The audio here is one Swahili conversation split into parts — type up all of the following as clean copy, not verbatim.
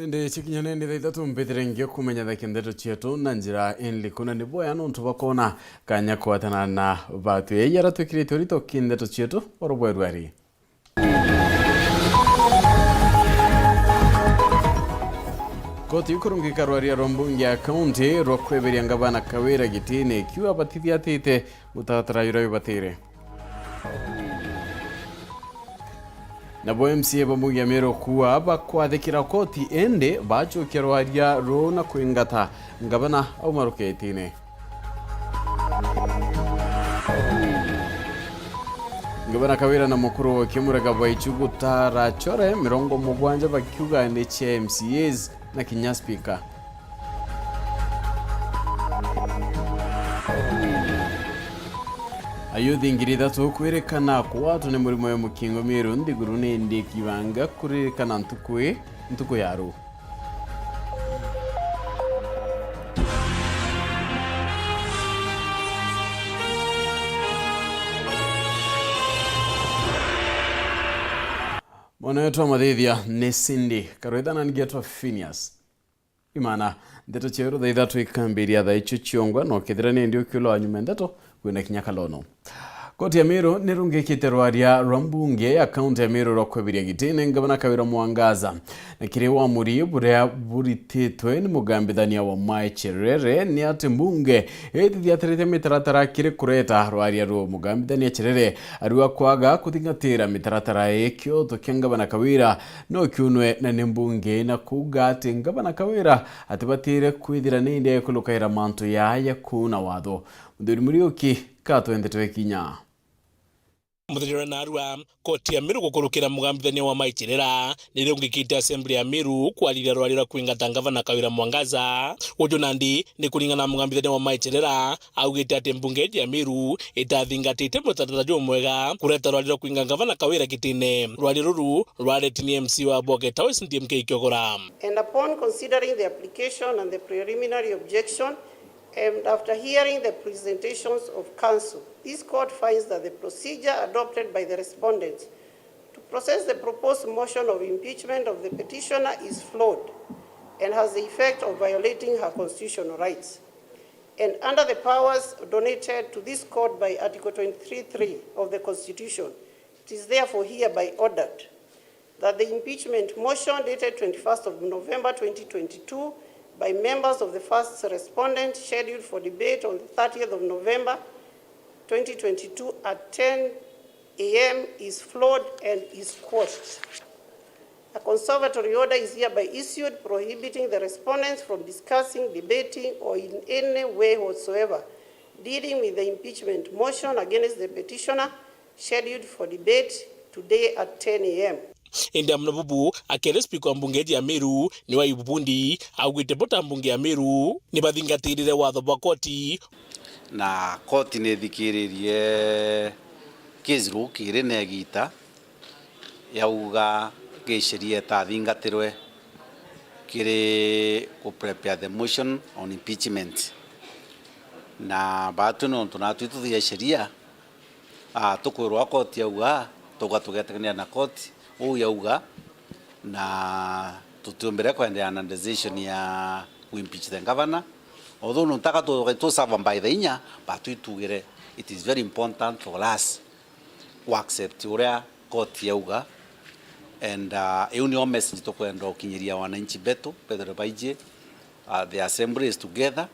Ndi chikinyane ndi Ithatu mbitirengia kumenya thaki Nteto chietu na njira enlikuna ni boya nuntu bakona kanya kwatana na batu yara tukirite rito Nteto chietu Weru ari. Koti ukurungika rwaria rombungi ya kaunti rokweberia ngabana Kawira gitine kiwa batithia tite mutatara yurayo batire. Na MCA bambungi ya Meru kuwa bakwathikira koti ende bacho kirwaria rona kwingata ngabana au maruke itine. Ngabana Kawira na mukuru wa Kimurega Baichugu Thaa chore mirongo mugwanja bakiuga ndiche MCAs na kinya speaker. Ayuthi ngiri Ithatu kwerekana kwa watu ni murimo ya mukingo Meru ndiguru ndi kibanga kurerekana ntuku yaru. Mwana wetu wa mathithia ni Cindy karoithana nigetwa PHINEAS IMAANA Nteto chieru Ithatu ikambiria thaa icho chiongwa no kithira ni ndio kilo anyume Nteto kwina kinya kalono. Koti ya Meru nirungikite rwaria rwambunge ya kaunti ya Meru rokweberia gitine ngabana Kawira mwangaza na kire wa muri buria burititwe ni mugambithania wa Maicherere ni ati mbunge ethithia terete mitaratara kire kureta rwaria ro mugambithania Cherere ariwa kwaga kuthingatira mitaratara ekyo tokengabana Kawira no kiunwe na ni mbunge na kuga ati ngabana Kawira atibatire kwithira ninde kulukaira mantu ya kuna watho nduri murioki kato Nteto kinya. Muthirira na arua koti ya Meru gukurukira mugambithania wa Maicherera nirungikite assembly ya Meru kwalira rwarira kwingata ngavana Kawira mwangaza ujo nandi ni kuringana mugambithania wa Maicherera augite ati mbunge ya Meru itathingatite mutatata mwega kureta rwarira kwinga ngavana Kawira kitine rwarira ruru rwaretinie MC wa Boge Thaa SDMK Kyogora. And upon considering the application and the preliminary objection and after hearing the presentations of counsel, this court finds that the procedure adopted by the respondents to process the proposed motion of impeachment of the petitioner is flawed and has the effect of violating her constitutional rights. And under the powers donated to this court by Article 23(3) of the Constitution, it is therefore hereby ordered that the impeachment motion dated 21st of November 2022 by members of the first respondent scheduled for debate on the 30th of November 2022 at 10 a.m. is flawed and is quashed. A conservatory order is hereby issued prohibiting the respondents from discussing, debating, or in any way whatsoever dealing with the impeachment motion against the petitioner scheduled for debate today at 10 a.m. Indi amnabubu akere speaker wa mbunge ya Meru ni wa Ibubundi augite bota mbunge ya Meru ni bathingatirire watho bwa koti na koti ne thikiririe kizru kire negita yauga gesheria ta thingatirwe kire ku prepare the motion on impeachment na batu no tunatu tuthia sheria tukwirwa koti yauga tugatugetekania na koti yauga na tutumbere kwendea na decision ya impeach the governor although nuntaka to serve by the inya but itugire it is very important for us to accept uria court yauga and union message to kwenda ukinyiria wananchi betu Pedro Baije the assembly is together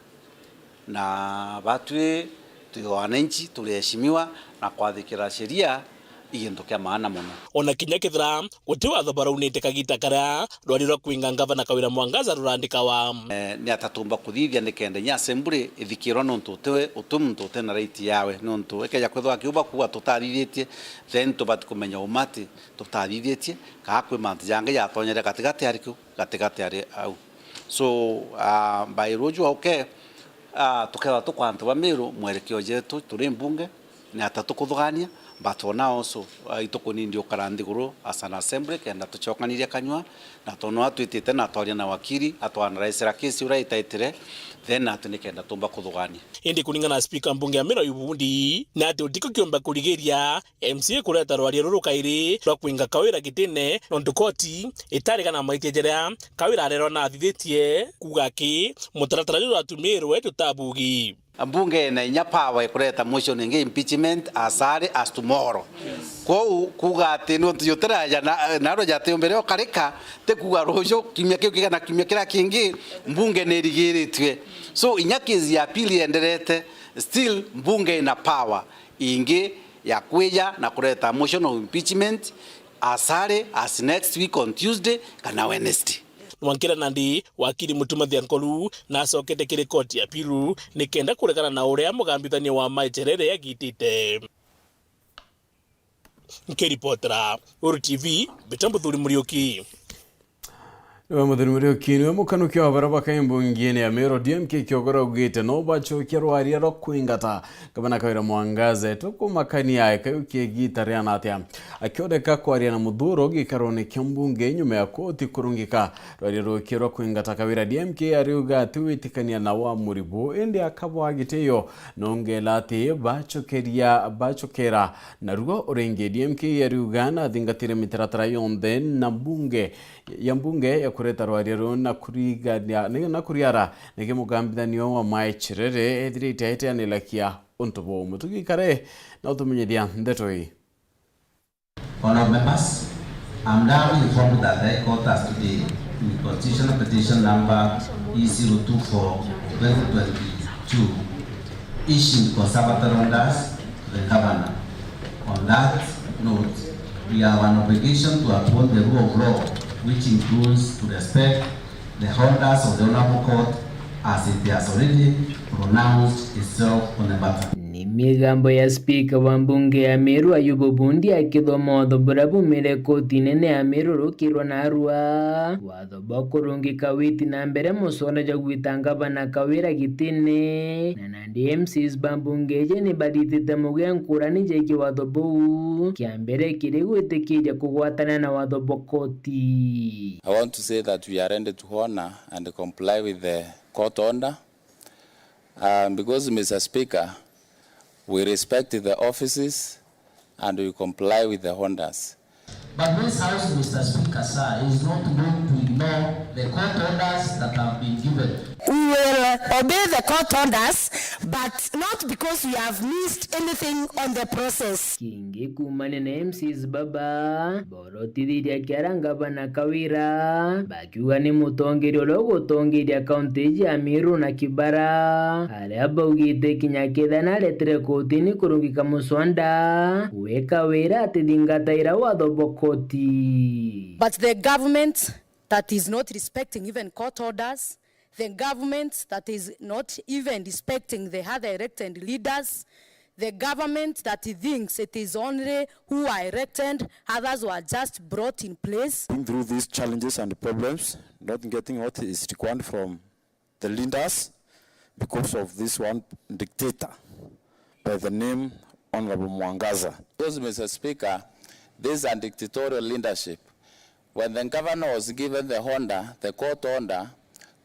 na batwe tu wananchi tuliheshimiwa na kwathikira sheria igindukia maana muno ona kinya kithira guti watho baraunite kagita kara rwarira kwinga ngavana Kawira mwangaza rurandika wa ni atatumba kuthithia nikende nya assembly ithikirwa nontu tewe utumtu tena right yawe nontu ekeja kwithwa kiuba kuwa tutathithietie then tubat kumenya umati tutathithietie ka kwi mantu yange yatonyere katigati ari au so by roju okay tukeba tukwantu ba Meru mwerekeo jetu turi mbunge ni atatukuthugania but now also itokoni ndio karandiguru as an assembly kenda tuchokaniria kanywa na tono atwitite na twaria na wakiri atwana raisira kesi ura itaitire then atunikenda tumba kuthugania indi kuningana na spika mbunge ya Meru Yubundi na ati utiko kiomba kurigiria MCA kureta rwaria ruru kairi rwa kuinga kawira gitine nondu koti itarigana maitejera kawira arero na athithetie kugaki mutaratara ru atumirwe tutabugi mbunge na inya power kureta motion nge impeachment as early as tomorrow. Ko kuga ati no tuyoteraja na ro jate mbere okareka te kuga rojo kimya kigana kimya kira kingi mbunge ne rigiritwe. So inya kizi ya pili enderete still mbunge na power inge ya kweja na kureta motion of impeachment as early as next week on Tuesday kana Wednesday. Mwankira Nandi wakiri Mutumathi Ankolu na sokete kiri koti ya Piru nikenda kurekana na uria mugambithania wa maiterere ya gitite. Nkiripotera Weru TV Bitambuthuri Muriuki. Niwe muthuri Muriuki niwe mukanukio wa baraba kaimbungiene ya Meru DMK kiogora ugite no bachokia rwaria ro kuingata gavana Kawira Mwangaza tukumakania kayukie gitaria natia akiodeka kwaria na muthuro gikarone kiambunge nyuma ya koti kurungika rwaria ro kiro kuingata Kawira DMK ariuga tuitikania na wa muribu indi akabwa giteyo nongela ati bachokera na rugo orenge DMK ariuga na thingatire mitaratara yonde na mbunge ya kureta rwaria ro na kuriara nige mugambithanio wa maichirere ethirite aiteanilakia untubo mutugikare na utumenyithia Nteto hii. Honourable members, I'm now informed that the High Court has today, in constitutional petition number E024/2022, issued conservatory orders to the governor. On that note, we have an obligation to uphold the rule of law, which includes to respect the orders of the Honourable Court as it has already pronounced itself on the matter. Ni migambo ya spika wa mbunge ya Meru Ayubu Bundi akithoma watho burabu mire koti nene ya Meru rukirwa na Arua watho bokurungika witi na mbere musona jagwita gavana Kawira gitine na Nandi MCs bambunge je ni badithite muge nkurani jeki watho bou kia mbere kiri gwitikija kugwatana na watho bokoti. I want to say that we are ready to honor and comply with the court order because Mr. Speaker, we respect the offices and we comply with the orders. But this House, Mr. Speaker, sir, is not going to ignore the court orders that have been given. We will obey the court orders, but not because we have missed anything on the process. Kingi kumane na MCs baba borotithia kiaranga bana Kawira bakiuga ni mutongeri logo tongeri akaunti ya Meru na Kibara aria baugite kinyakitha na letere kotini kurungika muswanda weka wira atithingataira watho bokoti. But the government that is not respecting even court orders, the government that is not even respecting the other elected leaders, the government that thinks it is only who are elected, others were just brought in place. Through these challenges and problems, not getting what is required from the leaders because of this one dictator by the name Honorable Mwangaza. Because, Mr. Speaker, this is a dictatorial leadership. When the governor was given the order, the court order,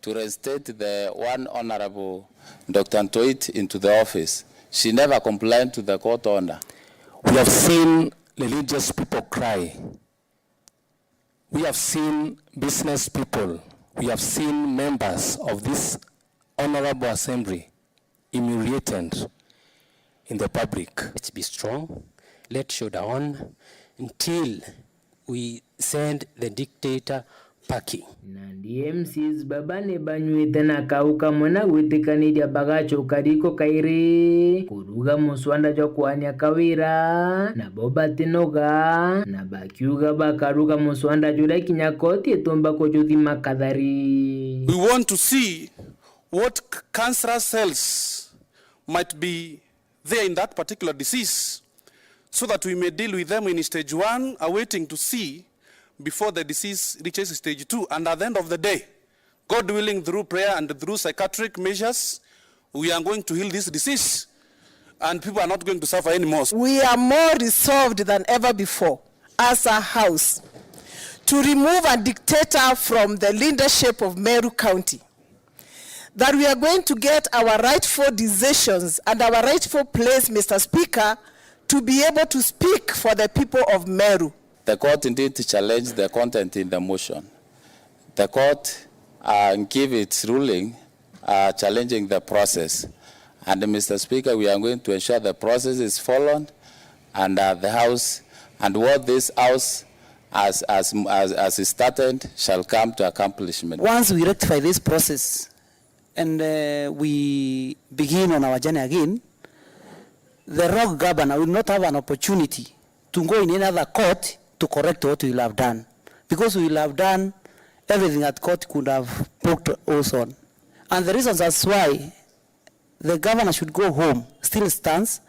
to reinstate the one Honorable Dr. Nteto into the office, she never complied to the court order. We have seen religious people cry. We have seen business people. We have seen members of this Honorable Assembly humiliated in the public. Let's be strong. Let's show down until we send the dictator packing. Nandi MCs babane banywite na kauka mwana gwitikaniria bagacho kariko kairi kuruga muswanda jo kwania Kawira na boba tinoga na bakiuga bakaruga muswanda jure kinyakoti etomba kojuthi makadhari. We want to see what cancerous cells might be there in that particular disease so that we may deal with them in stage 1, awaiting to see before the disease reaches stage 2. And at the end of the day, God willing, through prayer and through psychiatric measures, we are going to heal this disease and people are not going to suffer anymore. We are more resolved than ever before as a house to remove a dictator from the leadership of Meru County. that we are going to get our rightful decisions and our rightful place, Mr. Speaker, to be able to speak for the people of Meru. The court indeed challenged the content in the motion. The court gave its ruling challenging the process. And Mr. Speaker, we are going to ensure the process is followed, and the House, and what this House as it started shall come to accomplishment. Once we rectify this process and we begin on our journey again, the rogue governor will not have an opportunity to go in another court to correct what we will have done, because we will have done everything that court could have poked us on. And the reasons as why the governor should go home still stands,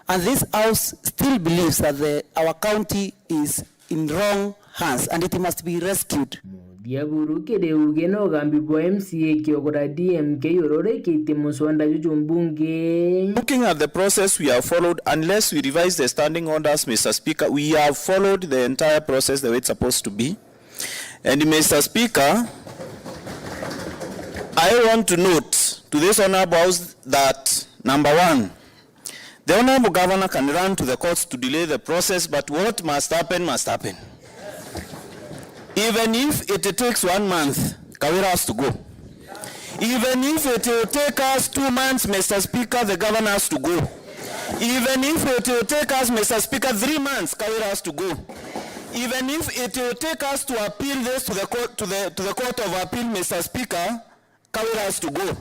and this House still believes that our county is in wrong hands and it must be rescued. Diaburuke de ugeno gambibwa MCA kiogora DMK yorore kiti muswanda jujumbunge. Looking at the process we have followed, unless we revise the standing orders, Mr. Speaker, we have followed the entire process the way it's supposed to be. And Mr. Speaker, I want to note to this Honorable House that, number one, the Honorable Governor can run to the courts to delay the process, but what must happen must happen. Even if it takes 1 month, Kawira has to go. Even if it will take us 2 months, Mr. Speaker, the governor has to go. Even if it will take us, Mr. Speaker, 3 months, Kawira has to go. Even if it will take us to appeal this to the court, to the Court of Appeal, Mr. Speaker, Kawira has to go.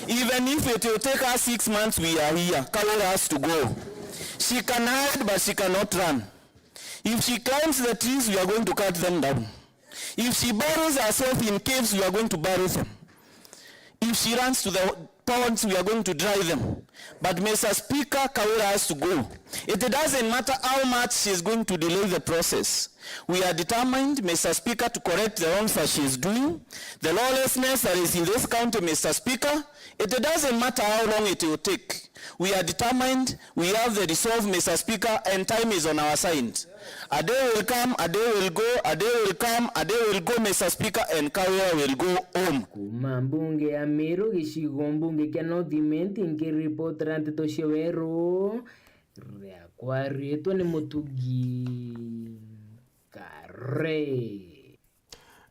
Even if it will take us 6 months, we are here. Kawira has to go. She can hide, but she cannot run. If she climbs the trees, we are going to cut them down. If she buries herself in caves, we are going to bury them. If she runs to the ponds, we are going to dry them. But Mr. Speaker, Kawira has to go. It doesn't matter how much she is going to delay the process. We are determined, Mr. Speaker, to correct the wrongs that she is doing. The lawlessness that is in this county, Mr. Speaker, it doesn't matter how long it will take. We are determined, we have the resolve, Mr. Speaker, and time is on our side. A day will come, a day will go, a day will come, a day will go, Mr. Speaker, and Kawira will go home. Kumambunge ya Meru gishigo mbunge kia North nkiripotera Nteto cia Weru reakwaritwo ni Mutugi Kare.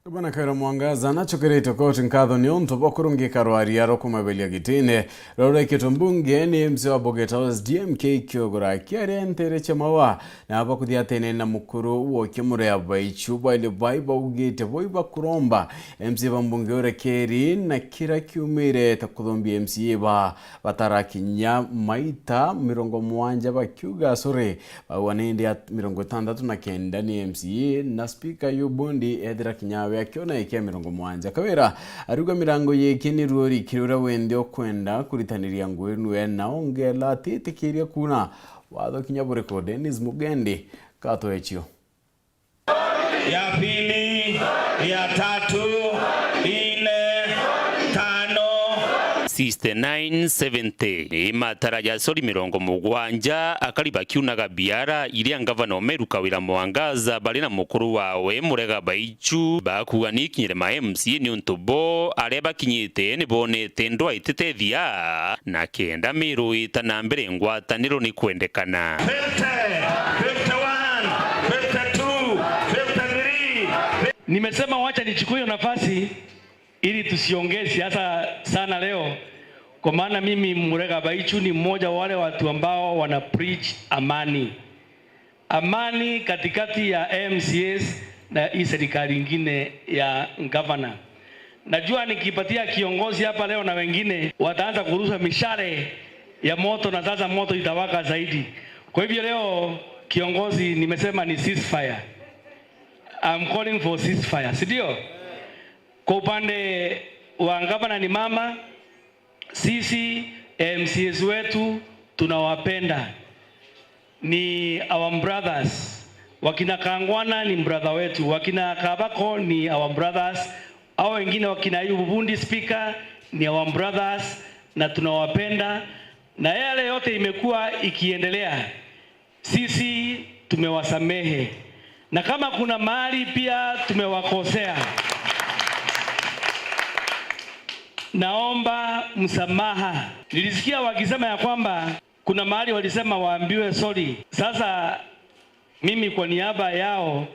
Bwana Kaira Mwangaza nachokerete koti nkatho ni unto bokurungi karwaria ro kumabelia gitine rore kitumbunge ni MC wa Bogeta House DMK kiogora kiare ntere chamawa na hapa kuthiatene na mukuru wo kimure ya baichuba ile baiba ugite boiba kuromba MC bambunge ore keri na kira kiumire takudhombi MC ba batarakinya maita 70 bakiuga sore wanende ya 60 na kenda ni MC na speaker yubundi edra kinyawe akiona ikia 70 Kawira aruga mirango yeke ni ruori kirura wende okwenda kuritaniria ngwenu na ongela titikiria kuna watho kinyabure ko Dennis Mugendi kato echio ya pili ya tatu 6970 imatara ya sori 70 akariba kiunaga biara iria ngavana Meru Kawira Mwangaza bali na mukuru wawe Murega Baichu bakuga ni kinyere ma MC ni untubo areba kinyite ni bonete ndwa itetethia na kenda Meru itana mbere ngwataniro ni kwendekana 50, 51, 52, 53. Nimesema wacha nichukue hiyo nafasi ili tusiongee siasa sana leo, kwa maana mimi Murega Baichu ni mmoja wa wale watu ambao wana preach amani. Amani katikati ya MCAs na hii serikali nyingine ya governor. Najua nikipatia kiongozi hapa leo na wengine wataanza kurusha mishale ya moto na sasa moto itawaka zaidi. Kwa hivyo leo kiongozi nimesema ni ceasefire. I'm calling for ceasefire. Sidio? Kwa upande wa gavana ni mama, sisi MCAs wetu tunawapenda, ni our brothers. Wakina Kangwana ni brother wetu, wakina Kabako ni our brothers, hao wengine wakina Ayubu speaker ni our brothers na tunawapenda, na yale yote imekuwa ikiendelea sisi tumewasamehe, na kama kuna mahali pia tumewakosea. naomba msamaha. Nilisikia wakisema ya kwamba kuna mahali walisema waambiwe sorry. Sasa mimi kwa niaba yao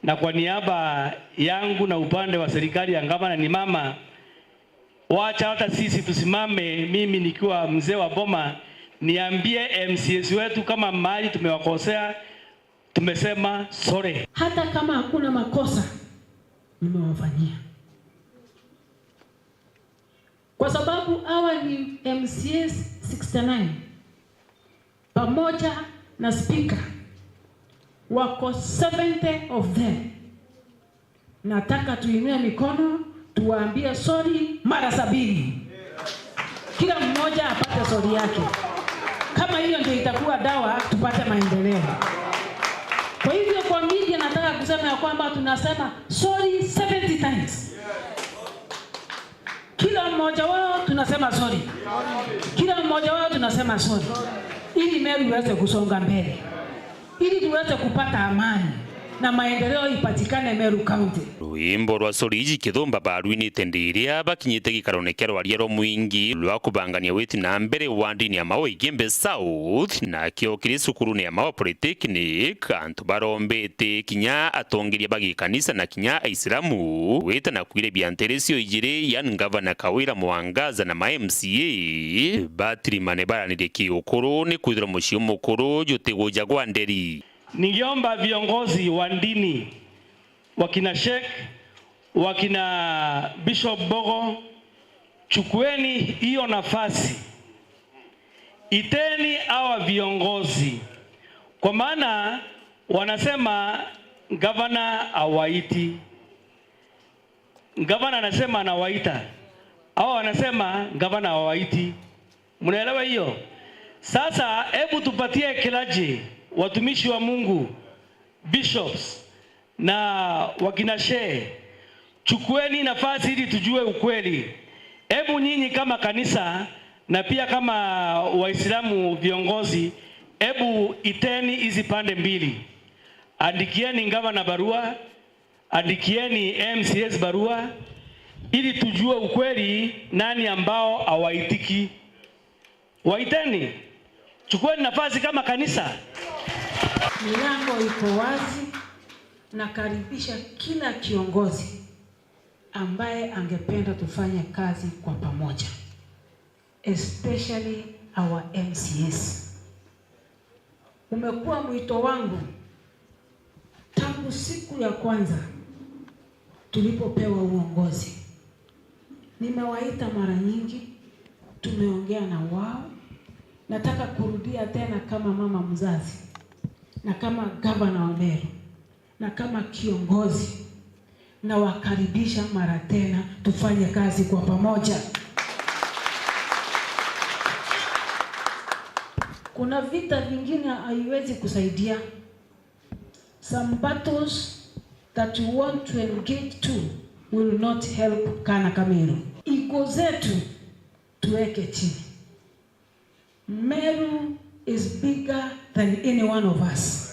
na kwa niaba yangu na upande wa serikali ya gavana ni mama, wacha hata sisi tusimame, mimi nikiwa mzee wa boma, niambie MCS wetu kama mahali tumewakosea, tumesema sorry. Hata kama hakuna makosa nimewafanyia, kwa sababu hawa ni MCS 69 pamoja na speaker wako 70 of them. Nataka tuinue mikono tuwaambie sorry mara 70. Kila mmoja apate sorry yake. Kama hiyo ndio itakuwa dawa tupate maendeleo. Kwa hivyo kwa media nataka kusema ya kwamba tunasema sorry 70 times. Kila mmoja wao tunasema sorry. Kila mmoja wao tunasema sorry. Ili Meru iweze kusonga mbele. Ili tuweze kupata amani na maendeleo ipatikane Meru County. Rwimbo rwa soriji kithumba barwinite ndiria bakinyite gikaronekero wariero mwingi rwa kubangania witi na mbere wandini ya Mao Igembe South na kio kiri cukuru ni ya Mao Polytechnic antu barombete kinya atongeria bagi kanisa na kinya Islamu wita na kwire bianteresio ijire ya ngavana Kawira Mwangaza na MCA batiri mane baranire kiukuru ni kwithira mucio mukuru jutegoja gwa nderi. Ningeomba viongozi wa dini, wakina Sheikh, wakina Bishop Bogo, chukueni hiyo nafasi. Iteni hawa viongozi. Kwa maana wanasema gavana awaiti. Gavana anasema anawaita. Hao wanasema gavana awaiti. Mnaelewa hiyo? Sasa hebu tupatie kilaji watumishi wa Mungu, bishops na wakina shehe, chukueni nafasi ili tujue ukweli. Hebu nyinyi kama kanisa na pia kama Waislamu viongozi, hebu iteni hizi pande mbili. Andikieni gavana barua, andikieni MCS barua, ili tujue ukweli nani ambao hawaitiki. Waiteni, chukueni nafasi kama kanisa. Milango iko wazi, nakaribisha kila kiongozi ambaye angependa tufanye kazi kwa pamoja, especially our MCS. Umekuwa mwito wangu tangu siku ya kwanza tulipopewa uongozi. Nimewaita mara nyingi, tumeongea na wao. Nataka kurudia tena kama mama mzazi na kama gavana wa Meru na kama kiongozi, na wakaribisha mara tena tufanye kazi kwa pamoja. Kuna vita vingine haiwezi kusaidia. Some battles that you want to engage to will not help kana Meru. Iko zetu tuweke chini. Meru is bigger than any one of us.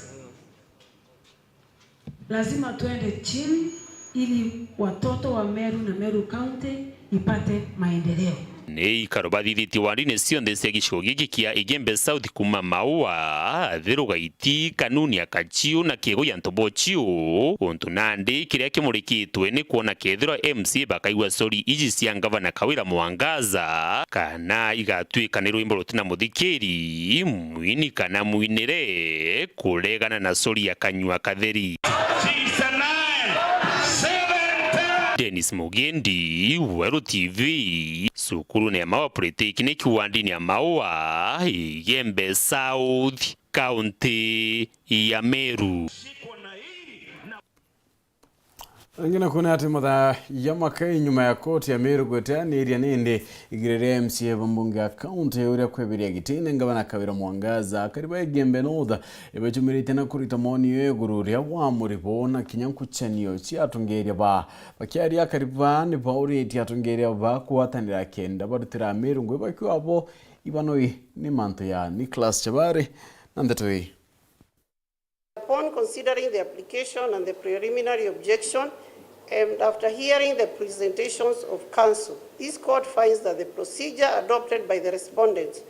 Lazima tuende chini ili watoto wa Meru na Meru County ipate maendeleo. Nei karobathithiti warine cionthe cia gicigo giki kia Igembe South kuma Maua thirugaiti kanuni ya kachiu na kiego ya ntobochiu untu nandi kiria kimurikitwe ni kuona kethiro MC bakaigwa sori iji cia gavana Kawira Mwangaza kana igatuika ni rwimbo rutina muthikiri mwini kana mwinire kuregana na sori ya kanywa katheri. Dennis Mugendi, Weru TV, cukuru ni ya Mao Polytechnic wandini ya Maua, Igembe South, County ya Meru. Ngina kuna ati mutha ya makai nyuma ya koti ya Meru gwetani iria nindi igirire MCA mbunge ya county uria kwebiria gitine gavana Kawira Mwangaza kariba Igembe North ibechumirite na kurita moni yeguru ria wa muribo na kinyankuchanio cia atungeria bakiaria kariba ni bauriti atungeria ba kwatanira kenda barutira Meru ngwe bakiwa abo ibanoi ni manto ya Nicholas Chabare na Nteto. Upon considering the application and the preliminary objection, And after hearing the presentations of counsel, this court finds that the procedure adopted by the respondents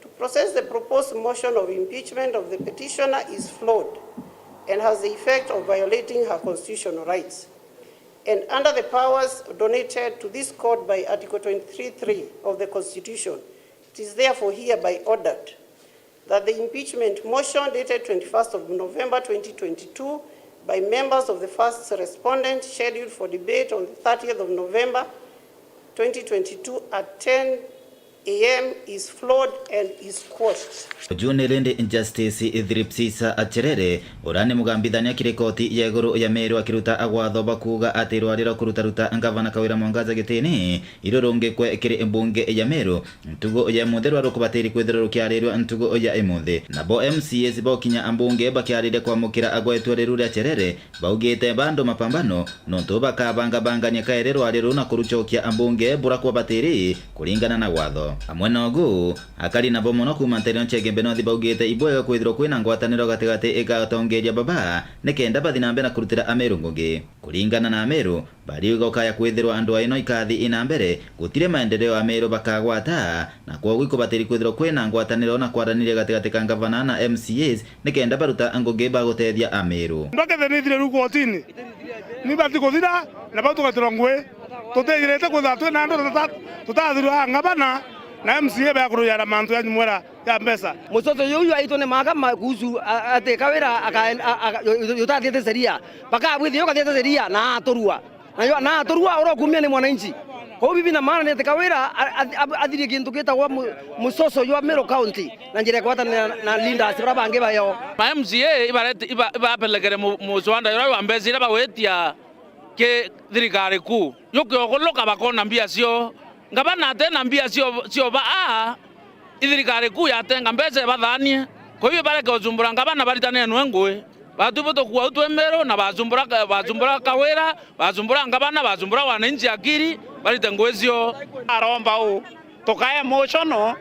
to process the proposed motion of impeachment of the petitioner is flawed and has the effect of violating her constitutional rights. And under the powers donated to this court by Article 23(3) of the Constitution, it is therefore hereby ordered that the impeachment motion dated 21st of November 2022 by members of the first respondent scheduled for debate on the 30th of November 2022 at 10 a.m. is flawed and is quashed. June rende injustice ithripsisa acherere urani mugambithania kirikoti ya iguru ya Meru akiruta agwatho bakuga ati rwarira kuruta ngavana Kawira Mwangaza gitini irurungi kwe kiri mbunge ya Meru ntugo ya mutheru arukubatiri kwithira rukiarirwa ntugo ya imuthe nabo MCAs bokinya ambunge bakiarire kwamukira agwetwa rerure acherere baugite bando mapambano nonto bakabanga bangania kaire rwariro na kuruchokia ambunge burakwa batiri kulingana na watho amwe nogu akari nabo mono kumanterio chege Benothi baugite ibwega kwithirwo kwina ngwataniro gatigati igatongeria baba nikenda bathi nambe na kurutira Ameru ngugi kuringana na Ameru bari gokaya kwithirwo andu aino ikathi ina mbere gutire maendeleo Ameru bakagwata na kwa gwiko batiri kwithirwo kwina ngwataniro na kwaranire gatigati ka gavana na MCAs nikenda baruta ngugi bagutethia Ameru ndokethe nithire rukotini ni bati kuthira na batu gatirongwe tutegirete kuthatwe na andu tutathirwa ngabana na MCA ba kuruyara mantu ya nyumwera ya mbesa musoto yuyu aitone maka makuzu ate Kawira yutathete seria baka bwithi yokathete seria na atorua orokumia ni mwananchi kwa bibi na maana ni Kawira athiri kintu kitagwa musoso yo Meru County na njire kwata na Linda sibra bange bayo ma MCA ibapelekere muswanda yo ambezi ira bawetia ke thirikari ku yokyo goloka bakona mbia cio ngabana tena mbia cio ba ithirikari ku yatenga mbese bathanie kwa hiyo bareke uzumbura ngabana baritane nwengwe batuboto kuwa utwemero na bazumbura Kawira bazumbura ngabana bazumbura wananchi akiri barite ngwezio aromba u tokaye motiono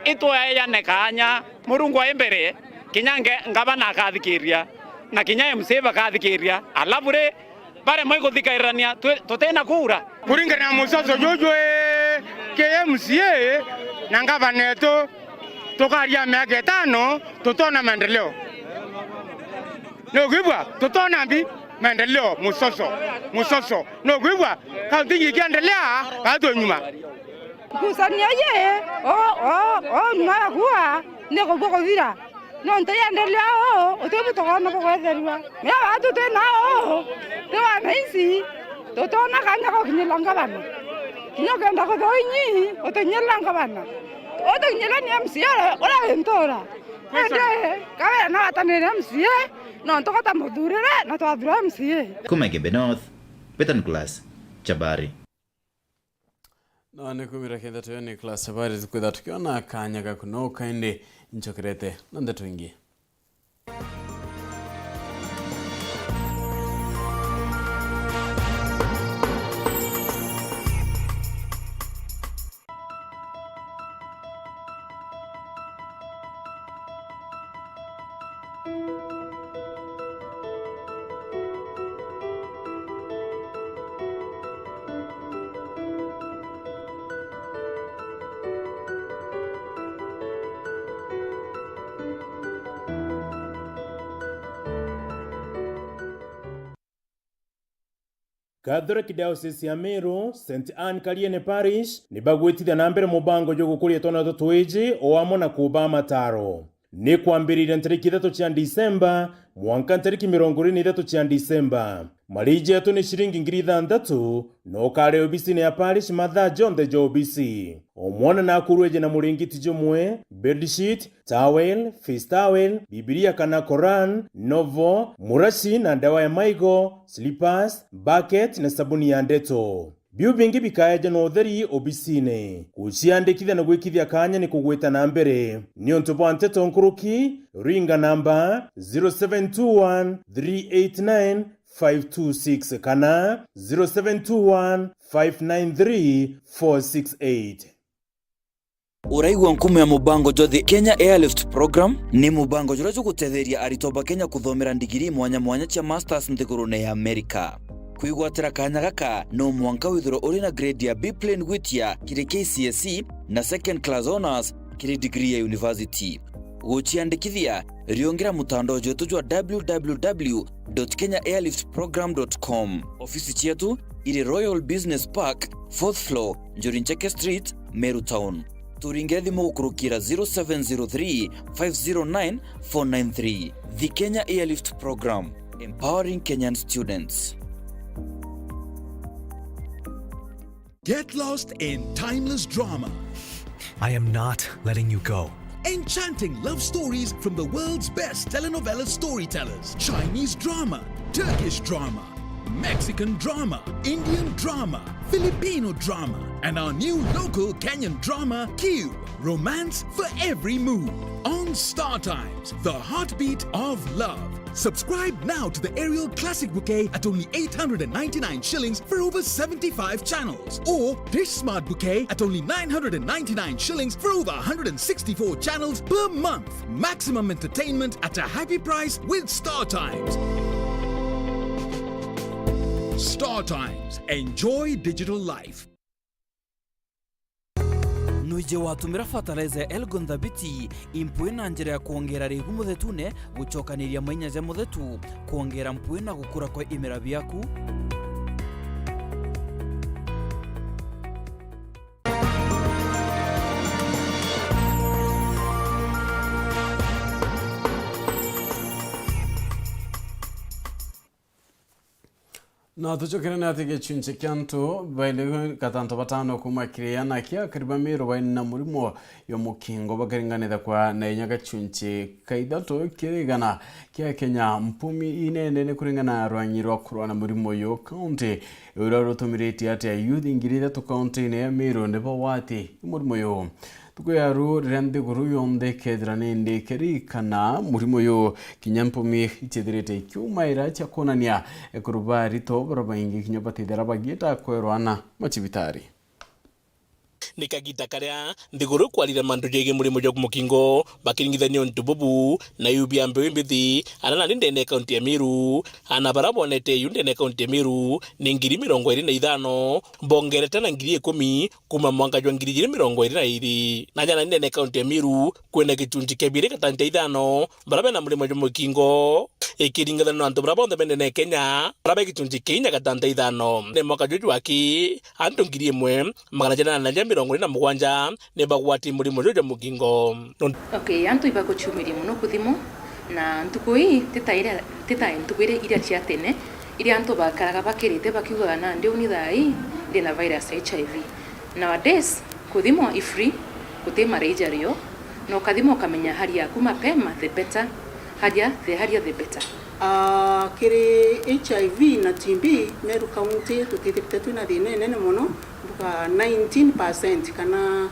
itwe ya nekanya murungu embere kinyange ngabana akathikiria na kinya MCA bakathikiria alabure bare moiko thikairania totena kura kuringana na musoso jojo KMCA na ngavana Nteto tokaria miaka 5 tutona maendeleo no gibwa tutona mbi maendeleo musoso no gibwa kaunti ikiendelea hata nyuma kusania ye nyuma kuwa neko boko vira no ntaendelea utebu tokana boko therwa mya watu tena tewa naisi tutona kanya ko kinyelanga bana nyogenda ko doinyi otenyelanga bana otenyela ni MCA ora entora ende Kawira na atanere MCA no ntokota mudurire na twadura MCA Kumege Benoth Peter Class Chabari no nikumira kenda to ni class Chabari kwitha tukiona kanya gakuno kainde nchokerete na Nteto ingi Catholic Diocese ya Meru, St. Anne Kariene Parish, nibagwitithia na mbere mubango jo gukuria twana tutwiji oamo na kuba mataro. Ni kwambirire ntariki 3 cia Disemba, mwanka ntariki 23 cia Disemba. Mariji yetu ni shilingi 6,000 no kare obisi ya parish matha John the Jobisi. Omwana na kurueje na muringiti jomwe, bedsheet, towel, face towel, Biblia kana Quran, novo, murashi na dawa ya maigo, slippers, bucket na sabuni ya Nteto. Biu bingi bikaeja no theri obisine. Kuciandikithia na gwikithia kanya ni kugwita na mbere. Nio ntubo Nteto nkuruki, ringa namba 0721 389 526 kana 0721 593 468. Uraigwa nkumu ya mubango jothi Kenya Airlift Program ni mubango jura gutetheria aritoba Kenya kuthomera ndigiri mwanya cia masters nthigurune ya Amerika. kwigwatira kanya gaka no mwanka withiro uri na grade ya B plain gwitia kiri KCSE na second class honors kiri degree ya university. Guchiandikithia riongera mutandao wetu jwa www.kenyaairliftprogram.com. Ofisi chetu iri Royal Business Park 4th floor Njorincheke Street, Meru Town. Turinge thimu gukurukira 0703 509 493. The Kenya Airlift Program, empowering Kenyan students. Get lost in timeless drama. I am not letting you go. Enchanting love stories from the world's best telenovela storytellers. Chinese drama, Turkish drama, Mexican drama, Indian drama, Filipino drama, and our new local Kenyan drama, Q. Romance for every mood. On Star Times, the heartbeat of love. Subscribe now to the Aerial Classic Bouquet at only 899 shillings for over 75 channels. Or Dish Smart Bouquet at only 999 shillings for over 164 channels per month. Maximum entertainment at a happy price with Star Times. Star Times. Enjoy digital life. Nuje watumira fertilizer Elgon Thabiti impwe na njira ya kuongera rigu muthetune gucokaniria mainya ja muthetu kuongera mpwe na gukura kwa imera biaku. Na tuchokere na tige chunche kyanto baile katanto batano kuma kiriyana kia karibamiro baine na murimo yo mukingo bagaringanira kwa na inyaga chunche kaidato kirigana kia Kenya mpumi inene ne kuringana rwanyirwa kurwana murimo yo county uraro tumireti ate youth ingirida to county ne ya Meru nebo wati murimo yo tukuyaru rende guru yonde kedrane inde kerikana murimo yo kinyampumi ichederete kyumaira chakonania ekuruba rito barabaingi kinyabatidera bagita kwerwana machibitari nikagita karia ndiguru kwalira mandu jege murimo jog mukingo bakiringithanio ntububu na yubia mbewe mbithi anana ndene county ya Meru ana barabonete yundene county ya Meru ni 25 mbongerete na 10,000 kuma mwanga jwa 2022 na jana ndene county ya Meru kwena gichunji kebire katante 5 barabe na murimo jog mukingo ikiringithano antu barabonde bendene Kenya barabe gichunji kinya katante 5 ne mwaka joju aki antu 1,000 magana jana na ngori na mugwanja ne bagwati murimo jojo mugingo. Okay, antu iba kuchumiri muno kuthimo na ntukui teta ntukwire iria cia tene iria antu bakaraga bakirite bakiuga na ndio ni thai ndina virus HIV. Nowadays kuthimo ifree kutima rejario no kathimo kamenya hali yaku mapema the better hadia the better. Kiri HIV na TB Meru County tutithirite twina thina nene muno buka 19% kana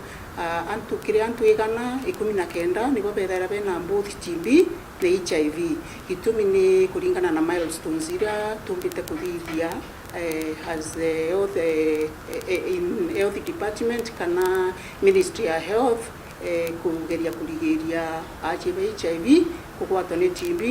antu kiri antu igana 19 nibo bethera bena both TB na HIV gitumi ni kuringana na milestones ira tumbite kuthithia as the health department kana ministry of health kugeria kurigiria HIV kugwatwo ni TB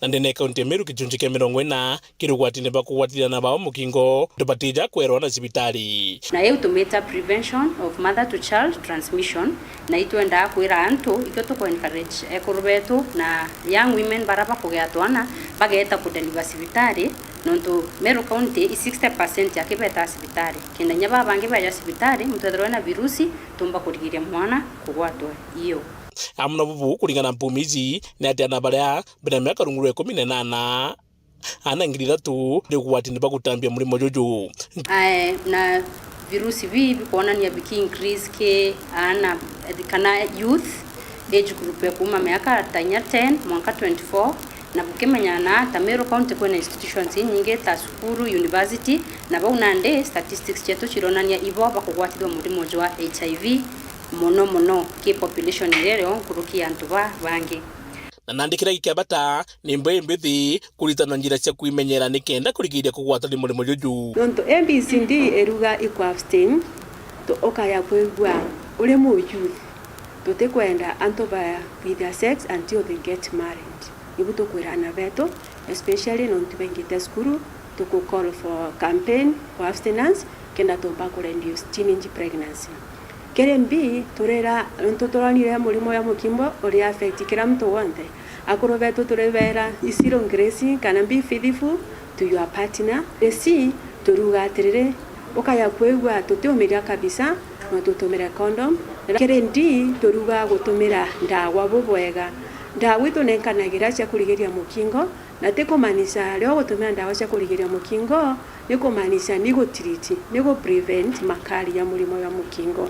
na ndene county Meru kichunji ke 40 kirugwatine bakugwatirana bao mukingo tubatija kwerwa na sibitari na yeu tumeta prevention of mother to child transmission na itwenda kwira antu itoto ko encourage ekurubetu na young women baraba kugatwana bageta kudeliver sibitari nonto Meru County 60% ya kibeta sibitari kenda nyaba bangi baja sibitari mutadrona na virusi tumba kurigiria mwana kugwatwa iyo amuna bubu kuringana mpumizi na atiana baria bina miaka runguru 18 ana Ithatu ndigwati ndiba kutambia murimo jojo na virusi vipi kuona ni biki increase ke ana kana youth age group ya kuma miaka 10 mwaka 24 na bukimanyana ta Meru County kuna institutions nyingi ta sukuru university na baunande statistics chetu chironania ibo bakugwatithwa murimo jwa HIV mono ki population rero kurukia antu bangi na nandikira gikiabata ni mbithi kuritana njira cia kuimenyera nikenda kurigiria kugwata ni murimo joju nonto MBCD eruga abstain to okaya kwengwa ule mu youth to tekwenda antu ba with their sex until they get married ibuto kwirana beto especially nonto bengite skuru to call for campaign for abstinence kenda tobacco reduce teenage pregnancy. Kerembi turera ntotoranire mulimo ya mukimbo ori affect kila mtu wonte. Akoro beto turevera isiro grace kana be faithful to your partner. Esi turuga atirire ukaya kwegwa tutumiria kabisa no tutumira condom. Kerendi turuga gutumira ndawa bubwega. Ndawa itunenganagira cia kurigiria mukingo na tikumanisha leo gutumira ndawa cia kurigiria mukingo nikumanisha ni gutiriti ni go prevent makali ya mulimo ya mukingo.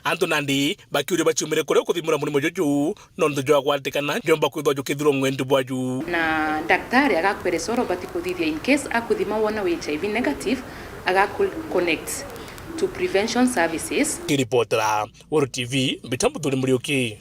Anto nandi bakiure bachumire kore kuthimura mulimo joju nondo jwa kwatikana jomba kwithwa jukithiro ngwendu bwaju na daktari agakwere soro bati kuthithia in case akuthima wona HIV negative agakul connect to prevention services. Kiripotera Weru TV bitambuthuri murioki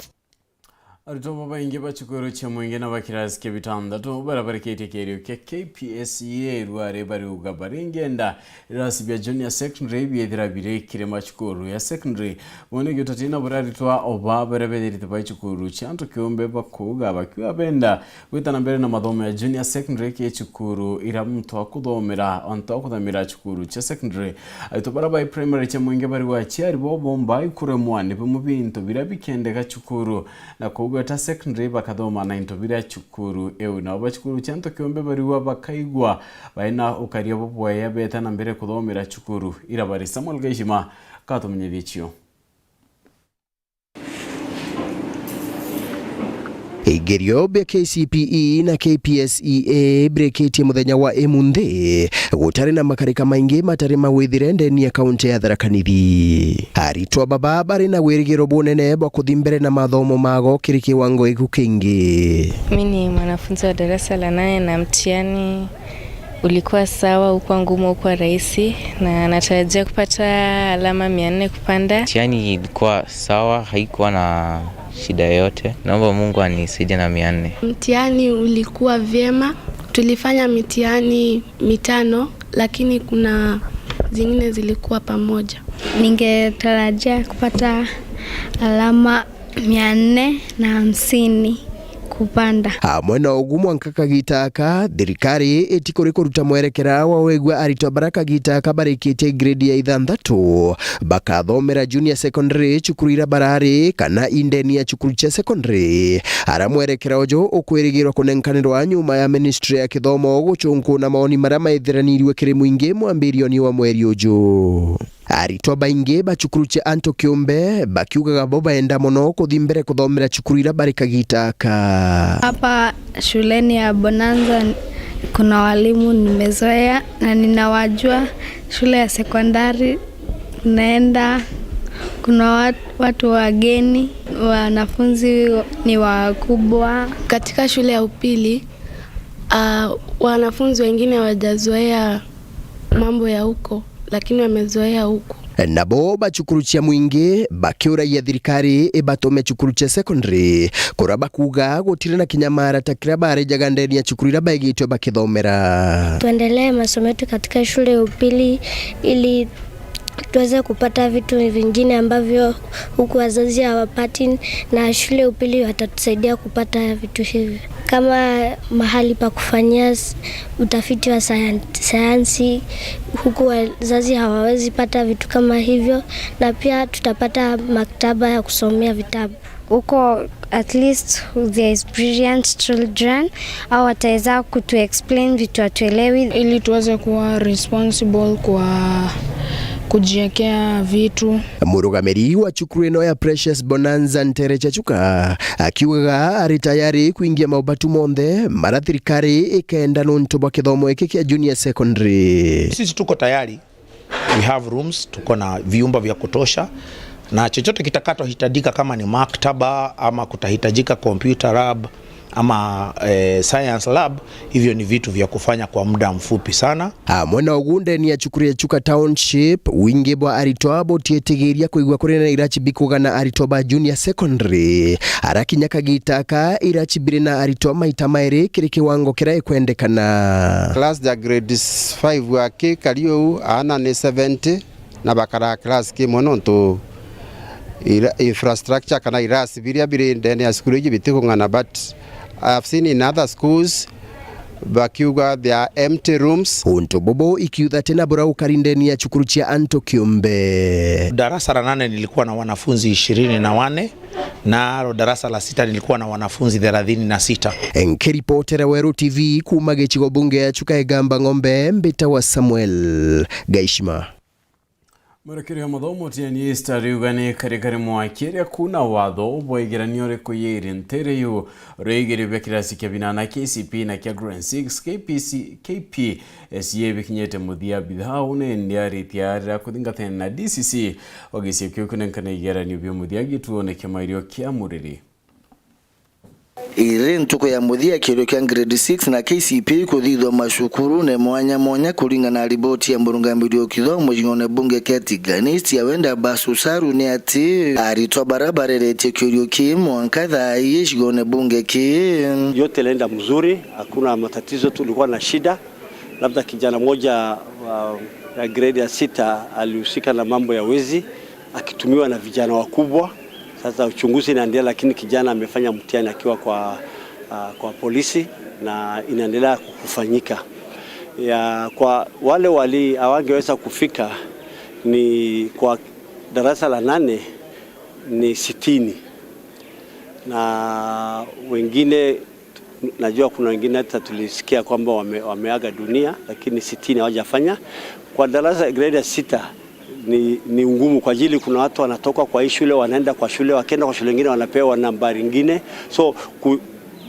Aritoba baingi bachukuru cha mwingi na bakirasi ke bitandatu barabarikete kerio ke KPSEA ruare bari ugabari ngenda rasi bya junior secondary byethira birekire machukuru ya secondary wone gyotatina buraritwa oba barabederite bachukuru chanto kiombe bakuga bakiwa benda witana mbere na mathomo ya junior secondary ke chukuru ira mtu akuthomera onto akuthamira chukuru cha secondary aitobara by primary cha mwingi bari wa chiari bo bomba ikure mwane bimubinto birabikende ga chukuru na gweta secondary bakathoma na intobira chukuru na bachukuru chanto kiombe bariwa bakaigwa baina ukaria bobwaya beta na mbere kuthomera chukuru ira bari Samuel Gaishima katumenye bichio Igerio be KCPE na KPSEA breketie muthenya wa emunthi gutari na makarika maingi matari mawithire ndeni ya kaunti ya Tharaka Nithi. Aritwa baba bari na wirigiro bunene bwa kuthimbere na mathomo mago kiri kiwango igukingi. Mimi ni mwanafunzi wa darasa la 8 na mtihani ulikuwa sawa, ukwa ngumu, ukwa rahisi na natarajia kupata alama 400 kupanda. Mtihani ilikuwa sawa, haikuwa na shida yote. Naomba Mungu anisaidie na 400. Mtihani ulikuwa vyema. Tulifanya mitihani 5 lakini kuna zingine zilikuwa pamoja. Ningetarajia kupata alama 450 kupanda. Mwena ugumu ankaka gitaka thirikari itikuri kuruta mwerekera wa wegwa arito baraka gitaka barikite grade ya 6 bakathomera junior secondary chukurira barari kana indeni ya chukuru cha secondary ara mwerekera ojo ukwirigirwa kunenkanirwa nyuma ya ministry ya kithomo guchunku na maoni maria maithiranirwe kiri muingi mwambirioni wa mweri ujo. Arito baingi bachukuru cha anto kiombe bakiugaga boba enda mono kuthimbere kuthomera chukuru ira barika gitaka. Hapa shuleni ya Bonanza kuna walimu nimezoea na ninawajua. Shule ya sekondari naenda kuna watu wageni, wanafunzi ni wakubwa. Katika shule ya upili wanafunzi wengine hawajazoea mambo ya huko lakini wamezoea huko. Nabo bachukuru cha mwingi bakiura ya thirikari ibatome chukuru cha secondary kuraba kuga gutire na kinyamara takira bare jagandeni ya chukuru ira baigitwe bakithomera. Tuendelee masomo yetu katika shule ya upili ili tuweze kupata vitu vingine ambavyo huku wazazi hawapati, na shule ya upili watatusaidia kupata vitu hivi kama mahali pa kufanyia utafiti wa sayansi. Huku wazazi hawawezi pata vitu kama hivyo, na pia tutapata maktaba ya kusomea vitabu. Huko at least the experienced children au wataweza kutu explain vitu atuelewi ili tuweze kuwa responsible kwa kujiekea vitu. Murugamiri wa chukuru ino ya Precious Bonanza Ntere Chachuka akiuga ari tayari kuingia maubatu monde mara thirikari ikaenda nonto bwa kithomo iki kia junior secondary. Sisi tuko tayari, we have rooms, tuko na vyumba vya kutosha, na chochote kitakachohitajika kama ni maktaba ama kutahitajika computer lab ama science lab, hivyo ni vitu vya kufanya kwa muda mfupi sana. Mwena ugunde ni ya chukuru ya Chuka Township wingi bwa aritoa botietegeria kuigwa kuri na irachi bikuga na aritoba junior secondary araki nyaka gitaka irachi bire na aritoa maita mairi kiri kiwango kira ikwendekana. Class ya grades 5 wake kariyo ana ni 70 na bakara class ki mononto infrastructure kana irasi biria bire ndene ya skulu iji bitikungana, but I have seen in other schools bakiuga there are empty rooms. Unto bobo ikiudha tena bora ukarindeni ya chukuru chia Anto Kiumbe. Darasa la 8 nilikuwa na wanafunzi 24 na darasa la 6 nilikuwa na wanafunzi 36. Nkiripotera Weru TV kumage chigo bunge ya Chukaegamba Ng'ombe Mbita wa Samuel Gaishima. Marekeri ya mathomo tiani stari ugani karikari mwakiria kuna watho boigeranio reko yeri ntere yu reigeri bekirasi kia binana KCP na kia Grade 6 KPSA bikinyete muthia bitha une ndiari tiara kuthingatene na DCC ogisi kyokunenkana igeranio byo muthia gituone kia mairio kia muriri. Ire ntuko ya muthia kiro kia Grade 6 na KCP kuthithwa mashukuru ne mwanya kuringana na riboti ya murungamiri okithomo jingone bunge ketiganisi ya wenda basusaru ni ati aritwa barabara rete kiro kimo Thaa jingone bunge ki yote lenda mzuri, hakuna matatizo. Tulikuwa na shida, labda kijana moja ya grade ya 6 alihusika na mambo ya wezi akitumiwa na vijana wakubwa. Sasa uchunguzi inaendelea, lakini kijana amefanya mtihani akiwa kwa polisi na inaendelea kufanyika. Kwa wale hawangeweza kufika ni kwa darasa la 8 ni 60 na wengine najua kuna wengine hata tulisikia kwamba wameaga dunia, lakini 60 hawajafanya. Kwa darasa grade ya 6 ni ngumu kwa ajili kuna watu wanatoka kwa hii shule wanaenda kwa shule, wakienda kwa shule nyingine wanapewa nambari nyingine, so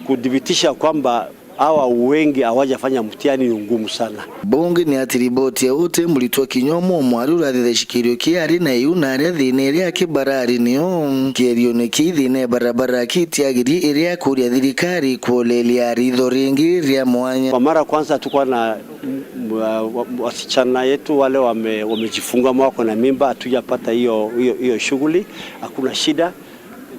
kudhibitisha kwamba hawa wengi hawajafanya mtihani ni ngumu sana. Bunge ni ati riboti ya ute mulitwa kinyomo mwarura theshikirio kiari na yunare thine ya kibarari niyo kirio ne kithine barabara kitiagiri iria kuria thirikari kuolelia ritho ringi ria mwanya. Kwa mara kwanza tulikuwa na wasichana yetu wale wamejifunga mwako na mimba, hatujapata hiyo shughuli, hakuna shida.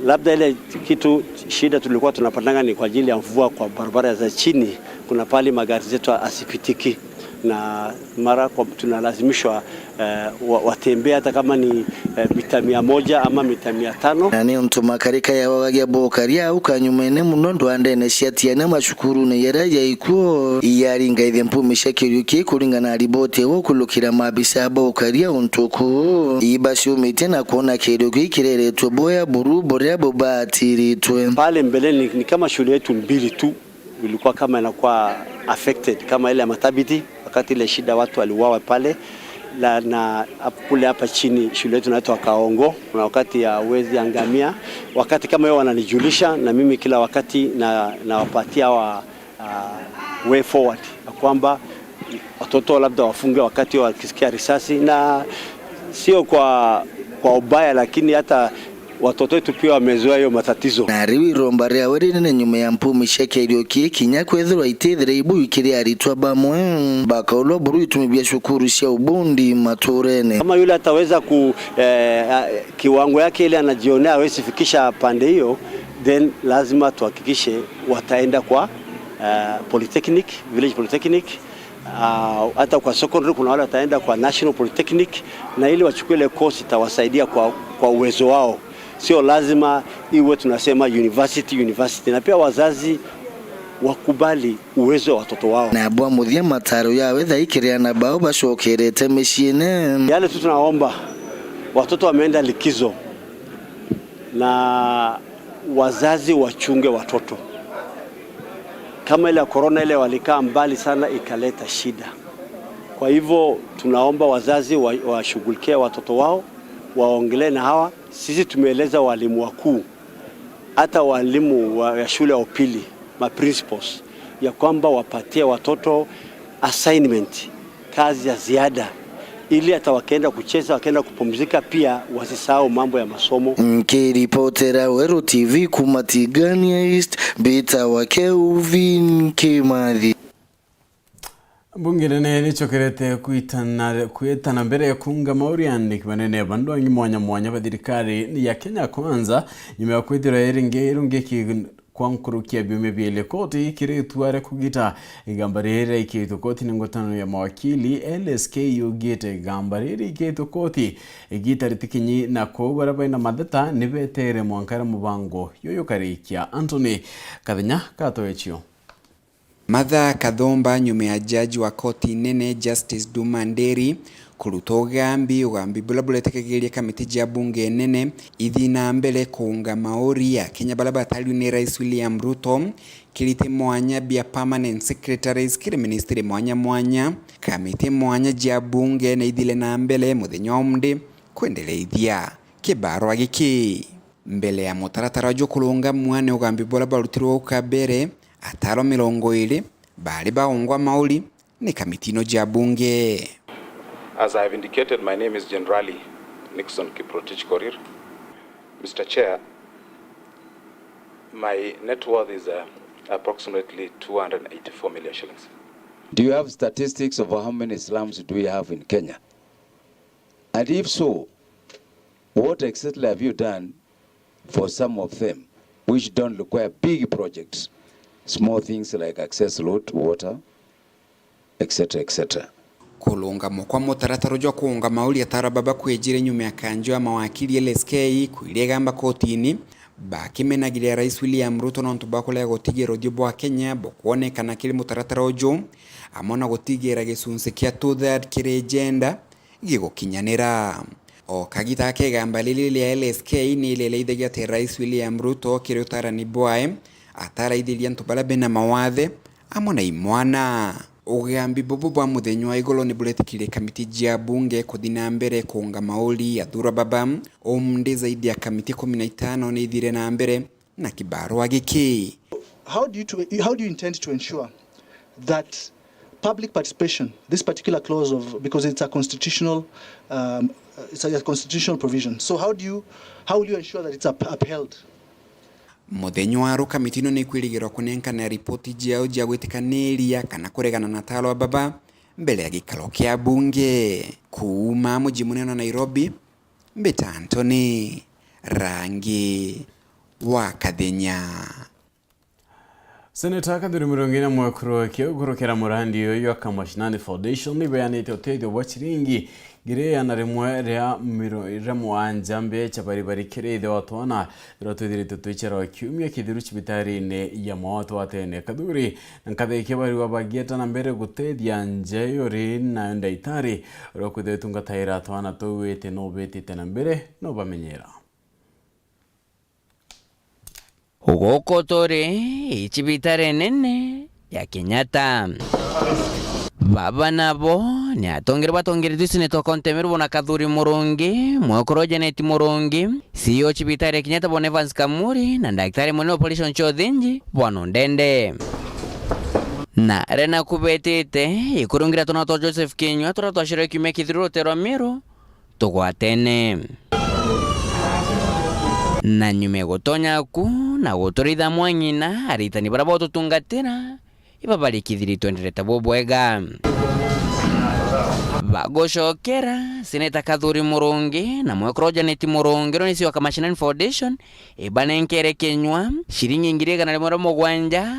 Labda ile kitu shida tulikuwa tunapatanga ni kwa ajili ya mvua kwa barabara za chini, kuna pali magari zetu asipitiki na mara kwa tunalazimishwa watembea hata kama ni mita 100 ama mita 500. Na ni mtu makarika ya wagya bokaria ukanyumene munondo andene shiatia na mashukuru ne yaraja ikuo yaringa ithe mpumisha kiruki kulingana na riboti wo kulukira mabisa bokaria untuku ibasi umite na kuona kiruki kirere toboya buru borea bobatiri twe pale mbele ni kama shule yetu mbili tu ilikuwa kama inakuwa affected kama ile ya Matabiti wakati ile shida watu waliuawa pale na kule hapa chini shule yetu inaitwa Kaongo kuna wakati ya wezi angamia wakati kama hiyo wananijulisha na mimi kila wakati na wapatia way forward kwamba watoto labda wafunge wakati wakisikia risasi na sio kwa ubaya lakini hata watoto wetu pia wamezoea hiyo matatizo. Na riwi romba ria werine nyuma ya mpumi sheke irioki kinya kwethirwa itethire ibu ikiri aritwa bamwe bakaulo buru itumibia shukuru cia ubundi maturene. Kama yule ataweza kiwango yake ile anajionea hawezi fikisha pande hiyo, then lazima tuhakikishe wataenda kwa polytechnic, village polytechnic, hata kwa secondary kuna wale wataenda kwa national polytechnic na ili wachukue ile course itawasaidia kwa uwezo wao. Sio lazima iwe tunasema university na pia wazazi wakubali uwezo wa watoto wao. Na bwa muthia mataro yawe thaikiria na bao bashokerete meshine. Yale tu tunaomba watoto wameenda likizo na wazazi wachunge watoto. Kama ile corona ile walikaa mbali sana ikaleta shida. Kwa hivyo tunaomba wazazi washughulikie watoto wao, waongelee na hawa. Sisi tumeeleza walimu wakuu, hata walimu wa shule ya upili, principals, ya kwamba wapatie watoto assignment, kazi ya ziada, ili hata wakaenda kucheza, wakaenda kupumzika pia wasisahau mambo ya masomo. Nkiripotera Weru TV kumatigania East Bita wake Uvin Kimathi. Bunge nene lichokerete kuitana mbere ya kunga mauri andiki manene bandu wangi mwanya badirikari ya Kenya Kwanza nyuma ya kwithira irunge kwankurukia biume biele koti kiretuare kugita igambarire ikitu koti ningotano ya mawakili LSK yugite igambarire ikitu koti igita ritikinyi na kogora baina madata nibetere mwankara mubango yoyo karikia Anthony Kathenya katoechio. Martha Kathomba nyume ya jaji wa koti nene Justice Duma Nderi kuruta ugambi bula buletekegeria kamiti ya bunge nene ithi na mbele kuunga maori ya Kenya bala bataliu ni Rais William Ruto kirite mwanya bia permanent secretaries kiri ministry mwanya kamiti mwanya ya bunge na ithile na mbele muthenya omde kuendeleithia kibarwa giki mbele ya mutaratara jo kulunga mwane ugambi bula barutirwo ukabere ataro 20 bali baungwa mauli ni kamitino ja bunge. As I have indicated, my name is Generali Nixon Kiprotich Korir. Mr. Chair, my net worth is approximately 284 million shillings. Do you have statistics of how many slums do we have in Kenya? And if so, what exactly have you done for some of them which don't require big projects? Small things like access road, water, etc., etc. Kulunga mokwa mutaratara jo kuunga mauli atara baba kwejire nyume ya kanjo ya mawakili LSK kuilia gamba kotini bakimenagiria Rais William Ruto nontu bakola gotigero dio bwa Kenya bokuone kana kili mutaratara ojo amona gotigera gesunse kia to that kire agenda gigo kinyanira o kagita ke gamba lili ya LSK ni lele idega te Rais William Ruto kire utara ni bwae atara idili ntubala bena mawathe amona imwana ugambi bobo bwa muthenya igolo ni buletikire kamiti ya bunge kuthina mbere kuunga mauli ya thura baba omde zaidi ya kamiti 15 ni thire na mbere na kibarua giki. How do you intend to ensure that public participation, this particular clause of, because it's a constitutional provision, so how will you ensure that it's upheld? Muthenya wa kamitino ni kwirigirwa kunenka na ripoti jiao jia gwitikanĩria kana kuregana na talo wa baba mbele ya gikaro kia bunge kuuma muji munene wa Nairobi. Mbeta Anthony Rangi wa Kathenya. Seneta Kadhuri Murongina mwekuro kiogurukira murandi yoyo akamashinani foundation ni bayanite uteithio wa chiringi gire na rimwe ria mwanja mbe chabaribari kireithe watwana rotwithirite twichera kiumia kithiru cibitari-ini ya mawatu atene Kadhuri nkathe bari wabagieta na mbere guteithia nje yori na ndaitari rokwithe tungataira twana tuwite no betite na mbere no bamenyera Ugoko tore ichibitare nene ya Kenyatta baba nabo ni atongere tusine to kontemeru bona Kadhuri Murungi mwokoro Janet Murungi CEO chibitare Kenyatta bona Evans Kamuri na daktari mwenye polisi Nchodhinji bwana Ndende na rena kubetete ikurungira tona to Joseph Kinywa tora to shiriki mekithiro tero miro tugwatene na nyume gotonya ku na gotoritha mwanyina aritani bara boto tungatira ibabali kithiri twendereta bobwega bagoshokera Seneta Kadhuri Murungi na mwekro Janet Murungi ronisi wa Kamashinani Foundation ibanenkere Kenywa shiringi ngirega na lemora mogwanja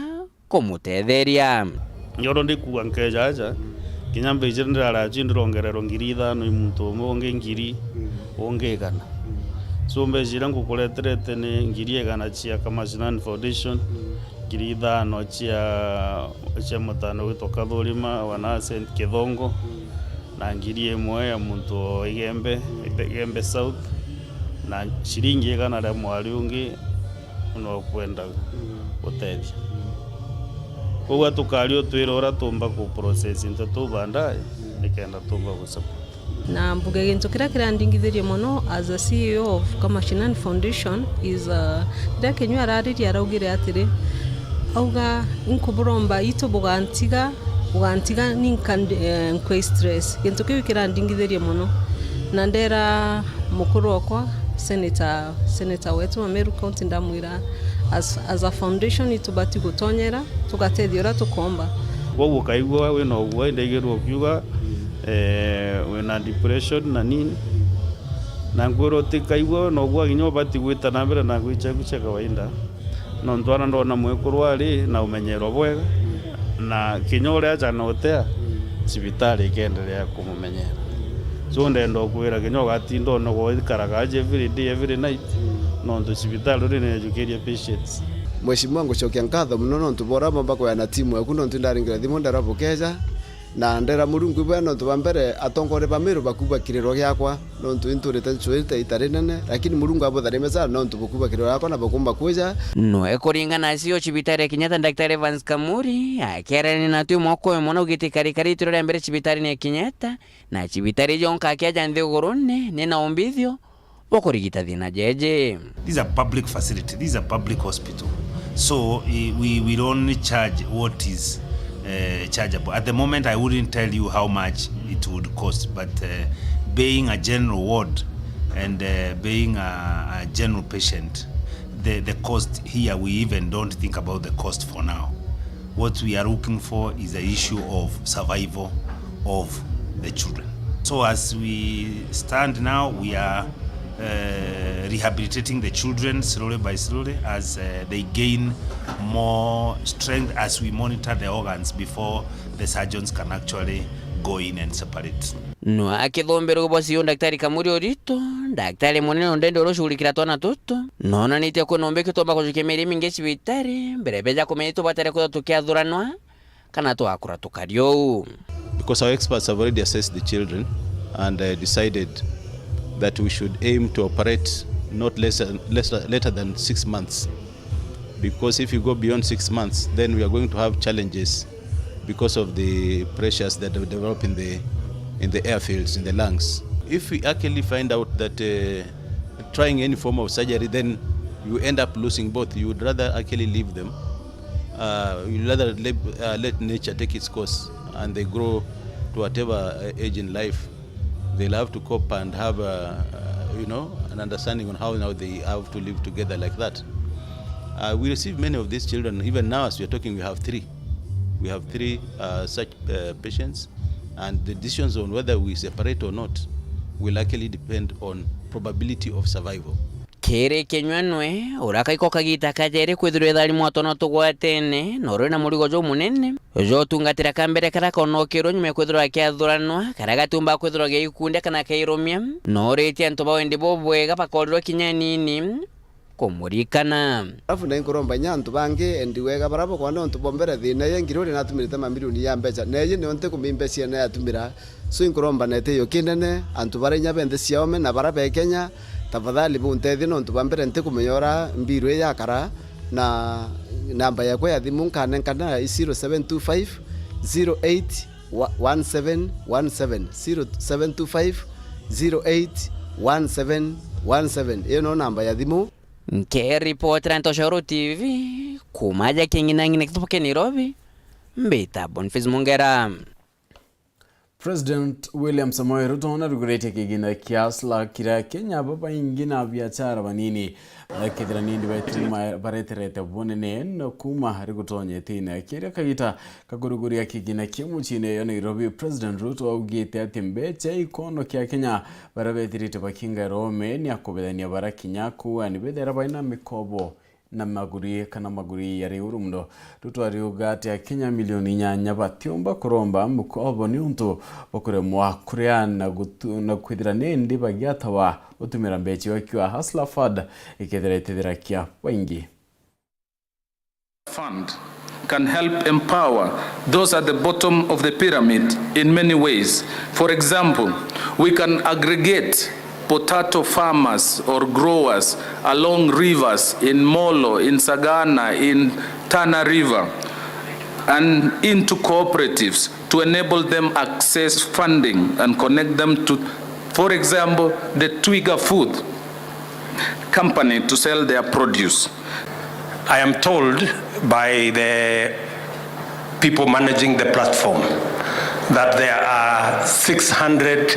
komutetheria nyoro ndikuwa nkejaja kinyambe jirindara jindirongerero ngiri no imuntu monge ngiri ongegana so mbejira ngukuleterete ni ngiri egana chia Kamashinani Foundation ngiri ithano chia mutano wito Kadhurima wana St Kithongo na ngiri emwe ya muntu Igembe South na shiringi egana ria mwari ungi no kwenda gutethia koguo tukario twirora tumba ku process Nteto bandaye nikenda tumba gusupport na mbuge gintu kira kirandingithirie muno as a CEO of Kamashinani Foundation is da Kenywa arariria araugire atiri auga inkuburomba ito bugantiga ninkwe stress gintu kiu kirandingithirie muno na ndera mukuru wakwa senator wetu wa Meru County ndamwira as a foundation itubati gutonyera tugatethia ora tukomba wogu kaigwa we no gwa ndegerwo kiuga wena depression na nini na ngoro tikaigwa no gwa ginyo bati gwita na mbere na gwicha kawaida no ndwana ndona mwekuru ari na umenyero bwega na kinyore acha notea cibitari ikendelea kumumenyera so ndendo kwira kinyo gatindo no go ikaraga every day every night no ndo cibitari ri ne educated patients mheshimiwa ngocokia nkatho muno no ntubora mbako ya timu akuno ntindaringira thimo ndarabokeja na ndera murungu bwana ntubambere atongore bamiro bakuba kirero gyakwa no ntuinturite nchuite itarinene lakini murungu abothare mesa no ntubukuba kirero yakwa na bakumba kuja no ekuringana cio cibitari Kenyatta Daktari Evans Kamuri akerani na tu moko mona ugiti kari turore mbere cibitari ne Kenyatta na cibitari jonka akija nthigurune ni na umbithio bokurigita thina jeje. These are public facility, these are public hospital, so we will only charge what is chargeable. At the moment, I wouldn't tell you how much it would cost, but being a general ward and being a general patient, the cost here, we even don't think about the cost for now. What we are looking for is the issue of survival of the children. So as we stand now, we are rehabilitating the children slowly by slowly as they gain more strength as we monitor the organs before the surgeons can actually go in and separate. No akithombera ubosi Daktari Kamuri orito daktari munene ndende uroshughulika twana toto nona nite kunombe kitomba kujikemeri minge cibitari mbere beja kumenito batare kutokia thuranwa kana to akura tukario. Because our experts have already assessed the children and decided that we should aim to operate not later than 6 months, because if you go beyond 6 months, then we are going to have challenges because of the pressures that develop in the airfields, in the lungs. If we actually find out that trying any form of surgery, then you end up losing both. You would rather actually leave them. You'd rather let nature take its course, and they grow to whatever age in life. They'll have to cope and have, an understanding on how now they have to live together like that. We receive many of these children. Even now, as we are talking, we have 3. We have 3 such patients, and the decisions on whether we separate or not will actually depend on probability of survival. Kere kenywanwe uraka iko kagita kajere kwithirwe thari mwatono tugwatene noro na murigo jo munene jo tungatira kambere kara konokero nyume kwithirwa kiathuranwa karaga tumba kwithirwa geikunde kana kairomia noretia ntoba wende bobwega pakoriro kinyanini kumurikana afu na inkoromba nyantu bange endiwega barabo kwa nonto bombere thina yengirore natumirite mamilioni ya mbeca neje ne onte kumimbecia na yatumira so inkoromba nete yo kinene antu barenya bende ciome na barabe Kenya tafadhali buntethi no ntubambere nte kumeyora mbiru yakara na namba yakwa ya thimu kana 0725 08 1717 0725 08 1717 iyo no namba ya thimu. Nke reporter Nteto TV kumaja kinginangine kutoka Nairobi mbita Boniface Mongera. President William Samoei Ruto na regulator kigina kiasla kira Kenya baba ingina biashara banini kidira nindi wetima bareterete bonene no kuma rigutonye tina kira kagita kaguruguri kigina kimuchine yo Nairobi. President Ruto augite atimbeche ikono kya Kenya barabetirite bakinga Rome ni akobedania barakinya kuwa ni bedera baina mikobo na maguri kana maguri yari urumdo Ruto ariugati ya Kenya milioni nyanya batiomba kuromba mukobo ni untu bakure mwakureana na kwithira nendi bagiatawa utumira mbechi wakiwa Hustler Fund ikethera kia wengi. Fund can help empower those at the bottom of the pyramid in many ways. For example, we can aggregate potato farmers or growers along rivers in Molo, in Sagana, in Tana River, and into cooperatives to enable them access funding and connect them to, for example, the Twiga Food Company to sell their produce. I am told by the people managing the platform that there are 600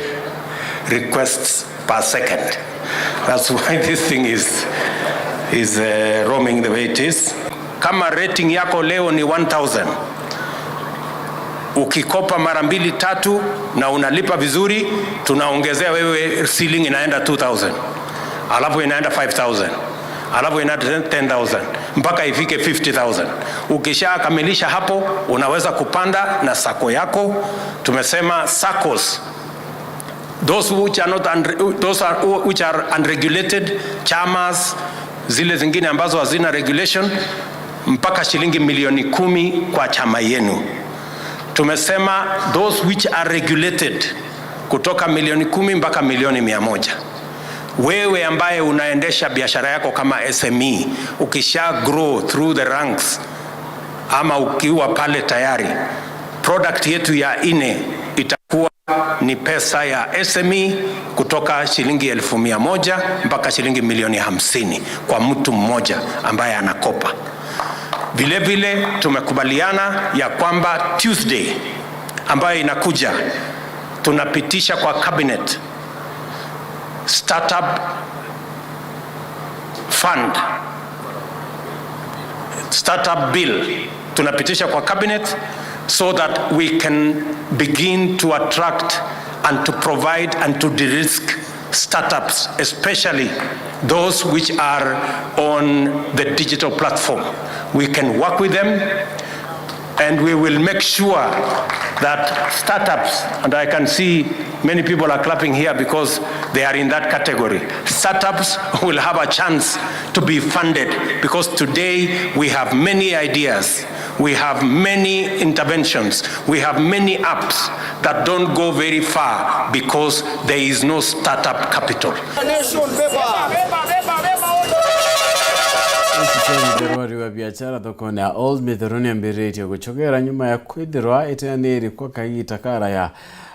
requests per second. That's why this thing is roaming the way it is. Kama rating yako leo ni 1000, ukikopa mara 2-3 na unalipa vizuri, tunaongezea wewe ceiling inaenda 2000, alafu inaenda 5000, alafu inaenda 10000 mpaka ifike 50000. Ukishakamilisha hapo unaweza kupanda na sako yako. Tumesema SACCOs, those which are unregulated, chamas, zile zingine ambazo hazina regulation, mpaka shilingi milioni 10 kwa chama yenu. Tumesema those which are regulated kutoka milioni 10 mpaka milioni 100. Wewe ambaye unaendesha biashara yako kama SME, ukisha grow through the ranks ama ukiwa pale tayari, product yetu ya ine itakuwa ni pesa ya SME kutoka shilingi 100,000 mpaka shilingi milioni 50 kwa mtu mmoja ambaye anakopa. Vile vile tumekubaliana ya kwamba Tuesday ambayo inakuja tunapitisha kwa cabinet startup fund, startup bill tunapitisha kwa cabinet so that we can begin to attract and to provide and to de-risk startups, especially those which are on the digital platform. We can work with them and we will make sure that startups, and I can see many people are clapping here because they are in that category. Startups will have a chance to be funded because today we have many ideas, we have many interventions, we have many apps that don't go very far because there is no startup capital. Mithorori wa biashara thokoni ya Old Mithoroni ambiritio guchogera nyuma ya kwithirwa iteaniri kwa kagita kara ya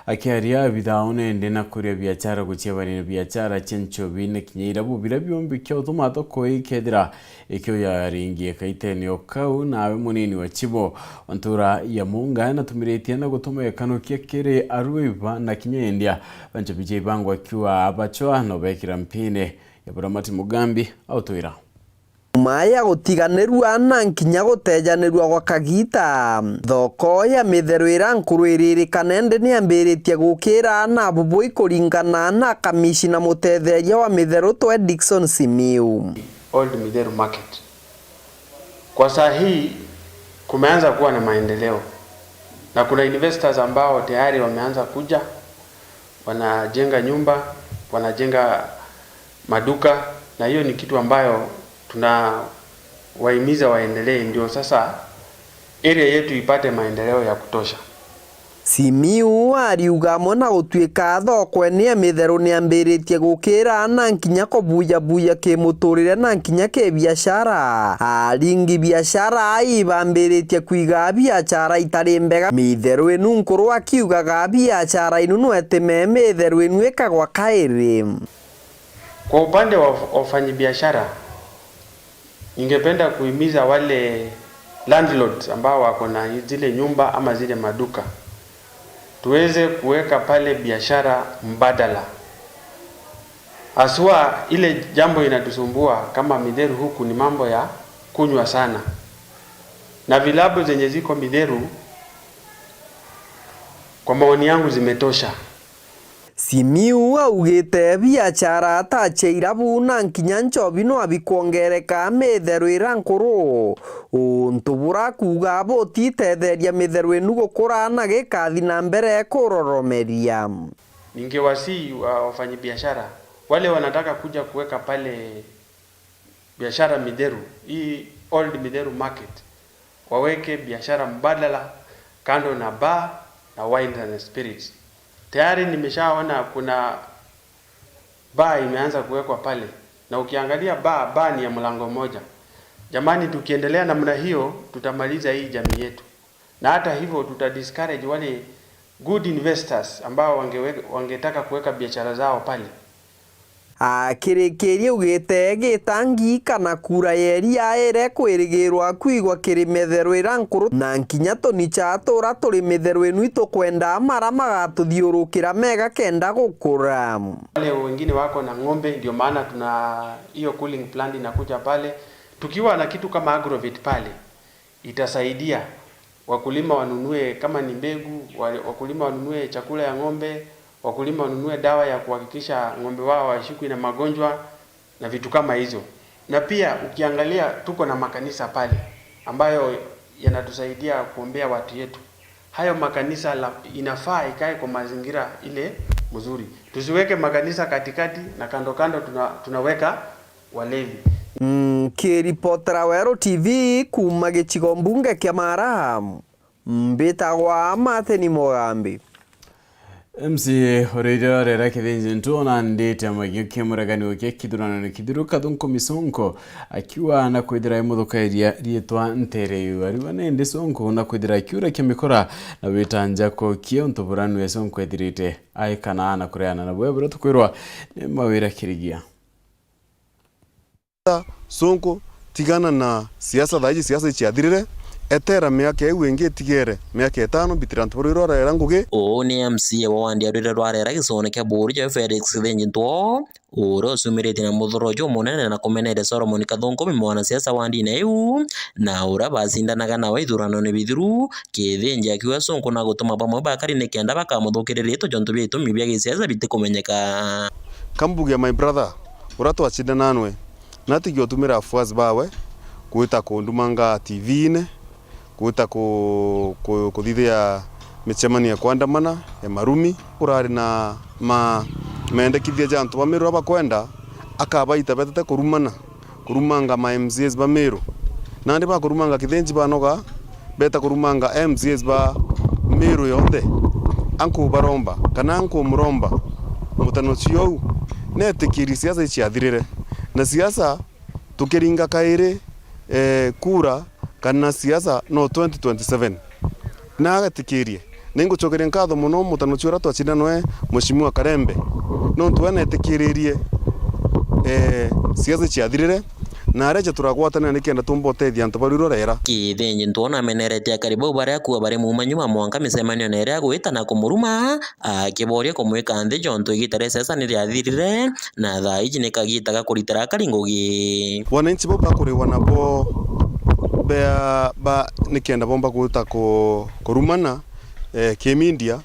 akiaria bithaone ndina kuria biashara guchiebani biashara chencho bine kinyira bubira byombi kyo thuma thoko ikethira ikyo ya ringi kaiteni okau nawe munini wa chibo ontura ya munga na tumiritie na gutuma yakano kire aruiba na kinyendia bancho bije bangwa kiwa abachoa no bekira mpine ya Buramati Mugambi autoira maya gutiganirwa na nkinya gutejanirwa gwa kagita thoko ya Mitheru irankuruiriri kanende ni ambiritie gukira na bubui kuringana na kamishina mutetheria wa Mitheru to Dickson Simiu. Old Mitheru market kwa saa hii kumeanza kuwa na maendeleo na kuna investors ambao tayari wameanza kuja, wanajenga nyumba, wanajenga maduka, na hiyo ni kitu ambayo tuna wahimiza waendelee, ndio sasa area yetu ipate maendeleo ya kutosha. Simiu ariuga mona gutuika thoko ni Mitheru ni ambiritie gukira na nkinya kubuya kimuturire na nkinya ke biashara aringi biashara ibambiritie kuiga biashara itari mbega Mitheru inu nkuru akiugaga biashara inu no eteme Mitheru inu ikagwa kairi. Kwa upande wa wafanyabiashara ningependa kuhimiza wale landlords ambao wako na zile nyumba ama zile maduka tuweze kuweka pale biashara mbadala. Aswa ile jambo inatusumbua kama Mitheru huku ni mambo ya kunywa sana, na vilabu zenye ziko Mitheru kwa maoni yangu zimetosha. Simiu augite biashara atacheira buna nkinya nchobi no abikuongereka Mitheru irankuru untubura kuga botitetheria Mitheru inu gukura na gikathi na mbere kuroromeria. Ningewasi wafanyi biashara wale wanataka kuja kuweka pale biashara Mitheru, hii Old Mitheru market, waweke biashara mbadala kando na bar na wine and spirits. Tayari nimeshaona kuna bar imeanza kuwekwa pale, na ukiangalia bar ni ya mlango moja. Jamani, tukiendelea namna hiyo tutamaliza hii jamii yetu, na hata hivyo tutadiscourage wale good investors ambao wangetaka kuweka biashara zao pale. Akirikirie ugite gitangi kana kura yeri aere kwirigirwa kuigwa kiri Mitheru irankuru na nkinya tonicha tura turi Mitheru inu itukwenda mara magatuthiurukira mega kenda gukura. Wale wengine wako na ng'ombe, ndio maana tuna hiyo cooling plant inakuja pale. Tukiwa na kitu kama agrovet pale itasaidia wakulima wanunue kama ni mbegu, wakulima wanunue chakula ya ng'ombe, wakulima wanunue dawa ya kuhakikisha ng'ombe wao washikwi na magonjwa na vitu kama hizo. Na pia ukiangalia tuko na makanisa pale ambayo yanatusaidia kuombea watu yetu. Hayo makanisa inafaa ikae kwa mazingira ile mzuri. Tusiweke makanisa katikati na kando tunaweka walevi. Kiripotera Weru TV kuma gĩcigo mbunge kĩa Mara mbĩtagwa Mateni Mogambi. MC Oreja rera kithinji ntona ndete magio kemuragani oke kidurana kiduruka thunko misonko akiwa na kwithira imuthuka iria rietwa Nteto ari wanende sonko na kwithira kiura kimikora na witanja ko kio ntuburanu ya sonko ethirite aikana na kureana na bwebura tukwirwa ni mawira kirigia sonko tigana na siasa thaiji siasa ichiathirire etera miaka iwenge tigere miaka 5 bitirantu rurora eranguge o ni MC wa wandi arire rwarera gisone kya burja Felix Thenjintwo uro sumirete na muthorojo munene na kumenere Solomon Kathongo mwana siasa wandi na yu na ura basindanaga na waithurano ne bithiru kithenja akiwa sonko na gutuma bamwe bakari ne kenda bakamuthukiririre to jonto bitu mibya gisiasa bitikumenyeka kambuge my brother urato achidana nanwe natigyo tumira fuas bawe kuita kundumanga TV-ne kuita kuthithia micemania ya kuandamana ya marumi urari na mendekithia jantu bamiru abakwenda akabaita betete kurumanga ma MCs bamiru nandi ba kurumanga kithenji banoga beta kurumanga MCs ba miru yonde anku baromba kana anku muromba mutano cio netikiri siasa ichiathirire na siasa tukiringa kaire kura kana siasa no 2027 na agatikirie ningo chogeria nkatho muno mutano cio ratwa chinanwe Mheshimiwa Karembe no tuene tikiririe siasa chiathirire na areje turagwatana nikenda tumbotethia antu barirorera kithenji ntona menerete akaribu baria kuwa bari mumanyuma mwanka misemanio na iria gwita na kumuruma akiboria kumwika nthi jonto igitare sesa ni riathirire na thaiji nikagitaga kuritara karingogi wananchi bo bakuriwa nabo ba nikenda bomba guta kurumana kimindia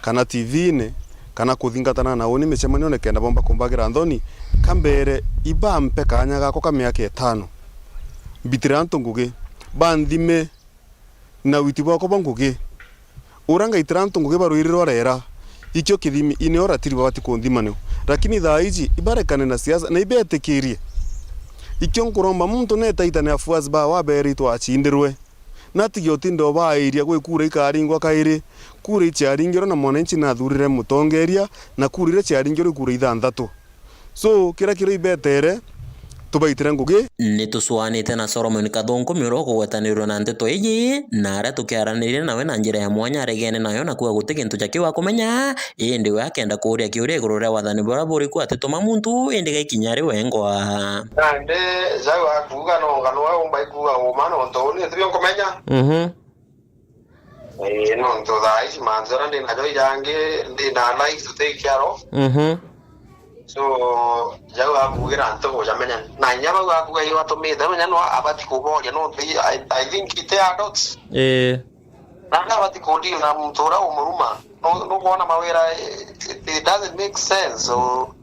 kana TV-ne kana kuthingatana na oni micemanio nikenda bomba kumbagira nthoni kambere iba mpe kanya gako ka miaka 5 mbitira ntunguge banthime na witi bwako banguge uranga itranto nguge baruiriro rera ikyo kithimi ine oratiri bati kunthimano lakini thaiji ibarekane na siasa na ibetekirie ikyo nkuromba muntu netaita na afuas ba waberi to achindirwe natigyo tindo bairia gwe kura ikaringwa kairi kura icharingiro na mwananchi na thurire mutongeria na kurire charingiro kura 6 so kira ibetere tubaitira ngugi nituswanite na Solomon Kathongo miroko gwetanirwo na Nteto iji na ara tukiaranirire nawe na njira ya mwanya regene nayo na kuwa guti gintu jakiwa kumenya indi we akenda kuria kiuria iguru ria wathani bora buri ku atituma muntu indi gaikinyari wengwa nande zawa kuga no ngano wa umbai kuga umano ntoni tibyo kumenya no ntho thaici manzara ndi najo ijange ndi na like to take care of so jawa kugira nto jamenya na nyaba wa kuga yo atomeda menya no abati kuboria no I think it adults na abati kodi na mtora umuruma no kuona mawera it doesn't make sense so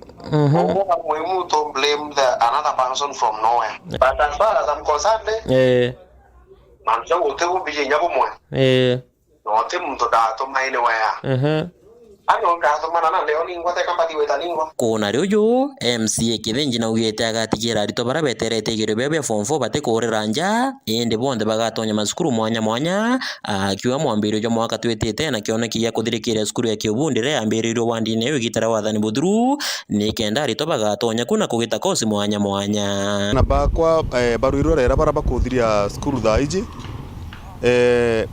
we move to blame another person from nowhere but as far as I'm concerned manzo wote ubije nyabo mwe no te mtu da to maine waya ano ngazo mana na leo ningwa te kambati weta ningwa kuna ryo MC kithenji na ugete agatigira arito bara beterete igiro bebe form 4 bate kurira nja indi bonde bagatonya masukuru mwanya akiwa mwambiro jo mwaka twetete na kioneki ya kuthirikira sukuru ya kiubundire ambiriro wandi ne wigitara wathani buthuru ni kenda arito bagatonya kuna kugita kosi mwanya na bakwa baruiro rera bara bakuthiria sukuru thaiji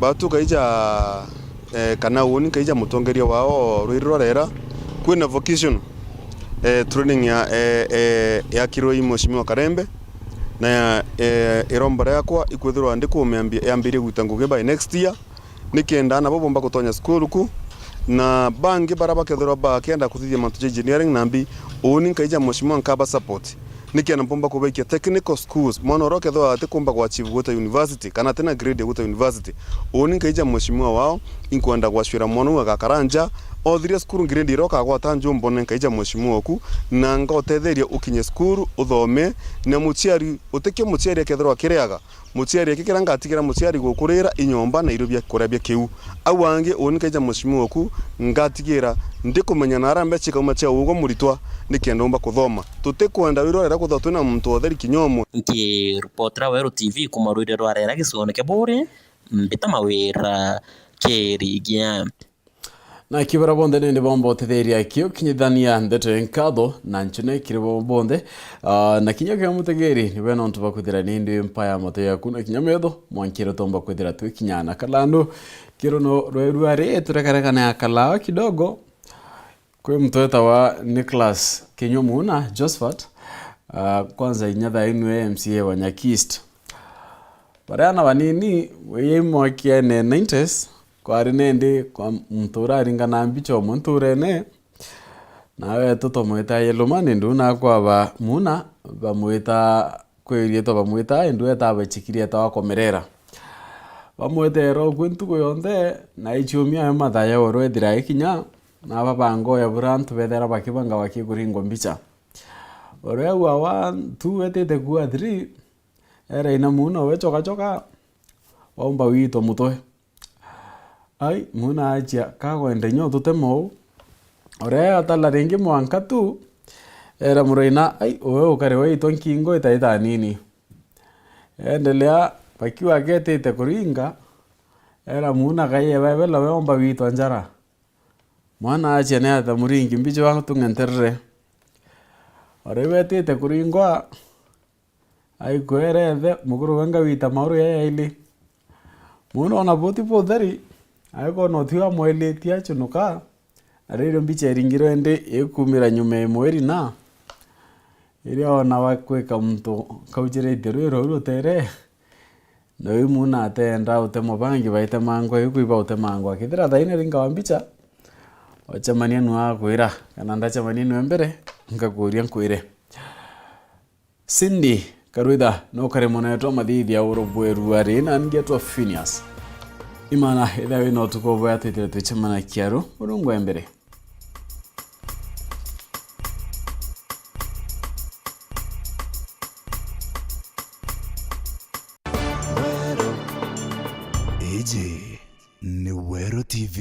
batu kaija kana woni kaija mutongeria wao ruiro rera kwina vocation training ya kiroi Mheshimiwa Karembe na iromba yakwa ikwithirwa ndiko yambire gwita nguge by next year nikenda na bomba kutonya school ku na bangi baraba kethirwa ba kenda kuthithia mantu engineering nambi oni kaija Mheshimiwa Nkaba support nikena bomba kubekia technical schools mwana roke tho ate kumba kwa achieve gota university kana tena grade gota university oni kaija Mheshimiwa wao inkwenda gwashwira mwana wa gakaranja othiria skuru ngirindi iroka gwata njumbone nkaija mheshimiwa oku na ngotetheria ukinye skuru uthome na muciari utekio muciari akethirwa kiriaga muciari akikira ngatigira muciari gukurira inyomba na irubia kurebia kiu au ange oni kaija mheshimiwa oku ngatigira ndikumenya na arambe chika macha ugo muritwa nikienda kuthoma tutikwenda wirorera kuthotwe na muntu otheri kinyomo nki reporter Weru TV kumarwire rwarera gisoneke bore mbita mawira kerigia na kibara bonde nende bombo tetheria kio kinyithania Nteto enkatho na nchune kiribo bonde na kinyo kya mutegeri ni wena ontu bakuthira nindi empire moto yaku na kinyametho mwankiro tomba kuthira tu kinyana kalando kirono rweruare turekareka na kala kidogo kwa mtoeta wa Nicholas Kenyomuna Josephat kwanza inyatha inwe MCA wa Nyakist barana banini weye mwakia ne 90s kwa rinende kwa mtura ringana mbicho munturene nawe toto mweta yelomane nduna kwa ba muna ba mweta kwirieto ba mweta ndu eta bachikiria ta komerera ba mwetero kwintu kuyonde na ichumia ya mathaya oro edira ikinya na babango ya burantu bethera bakibanga bakiguringo mbicha orewa 1 2 etete kwa 3 era ina muno wechoka choka waumba wito mutoe ai muna acha kagwenda nyo tutemo ore atala ringi mwanka tu era muraina ai owe ukare weito nkingo itaita nini endelea pakiwa getete kuringa era muna kaye bebela weomba wito njara mwana acha ne ata muringi mbicho wangu tungenterre ore wetete kuringwa ai kwereve mukuru wanga wita mauru ya ili muno ona boti podari aiko no thiwa mwele tia chunuka arero mbiche ringiro ende ekumira nyume mweri na iri ona wakweka mtu kaujire derero rutere no imuna atenda utemo bangi baite mango ikuiba utemango akithira thaine ringa wambicha ochamania nwa kwira kana ndachamania nwe mbere ngakuria nkwire Cindy Karuida no kare mona to mathithi ya urobweru ari na ngetwa PHINEAS IMAANA ithawe no tukovo ya twitire twichamana kiaru urungu mbere Eje ni Weru TV.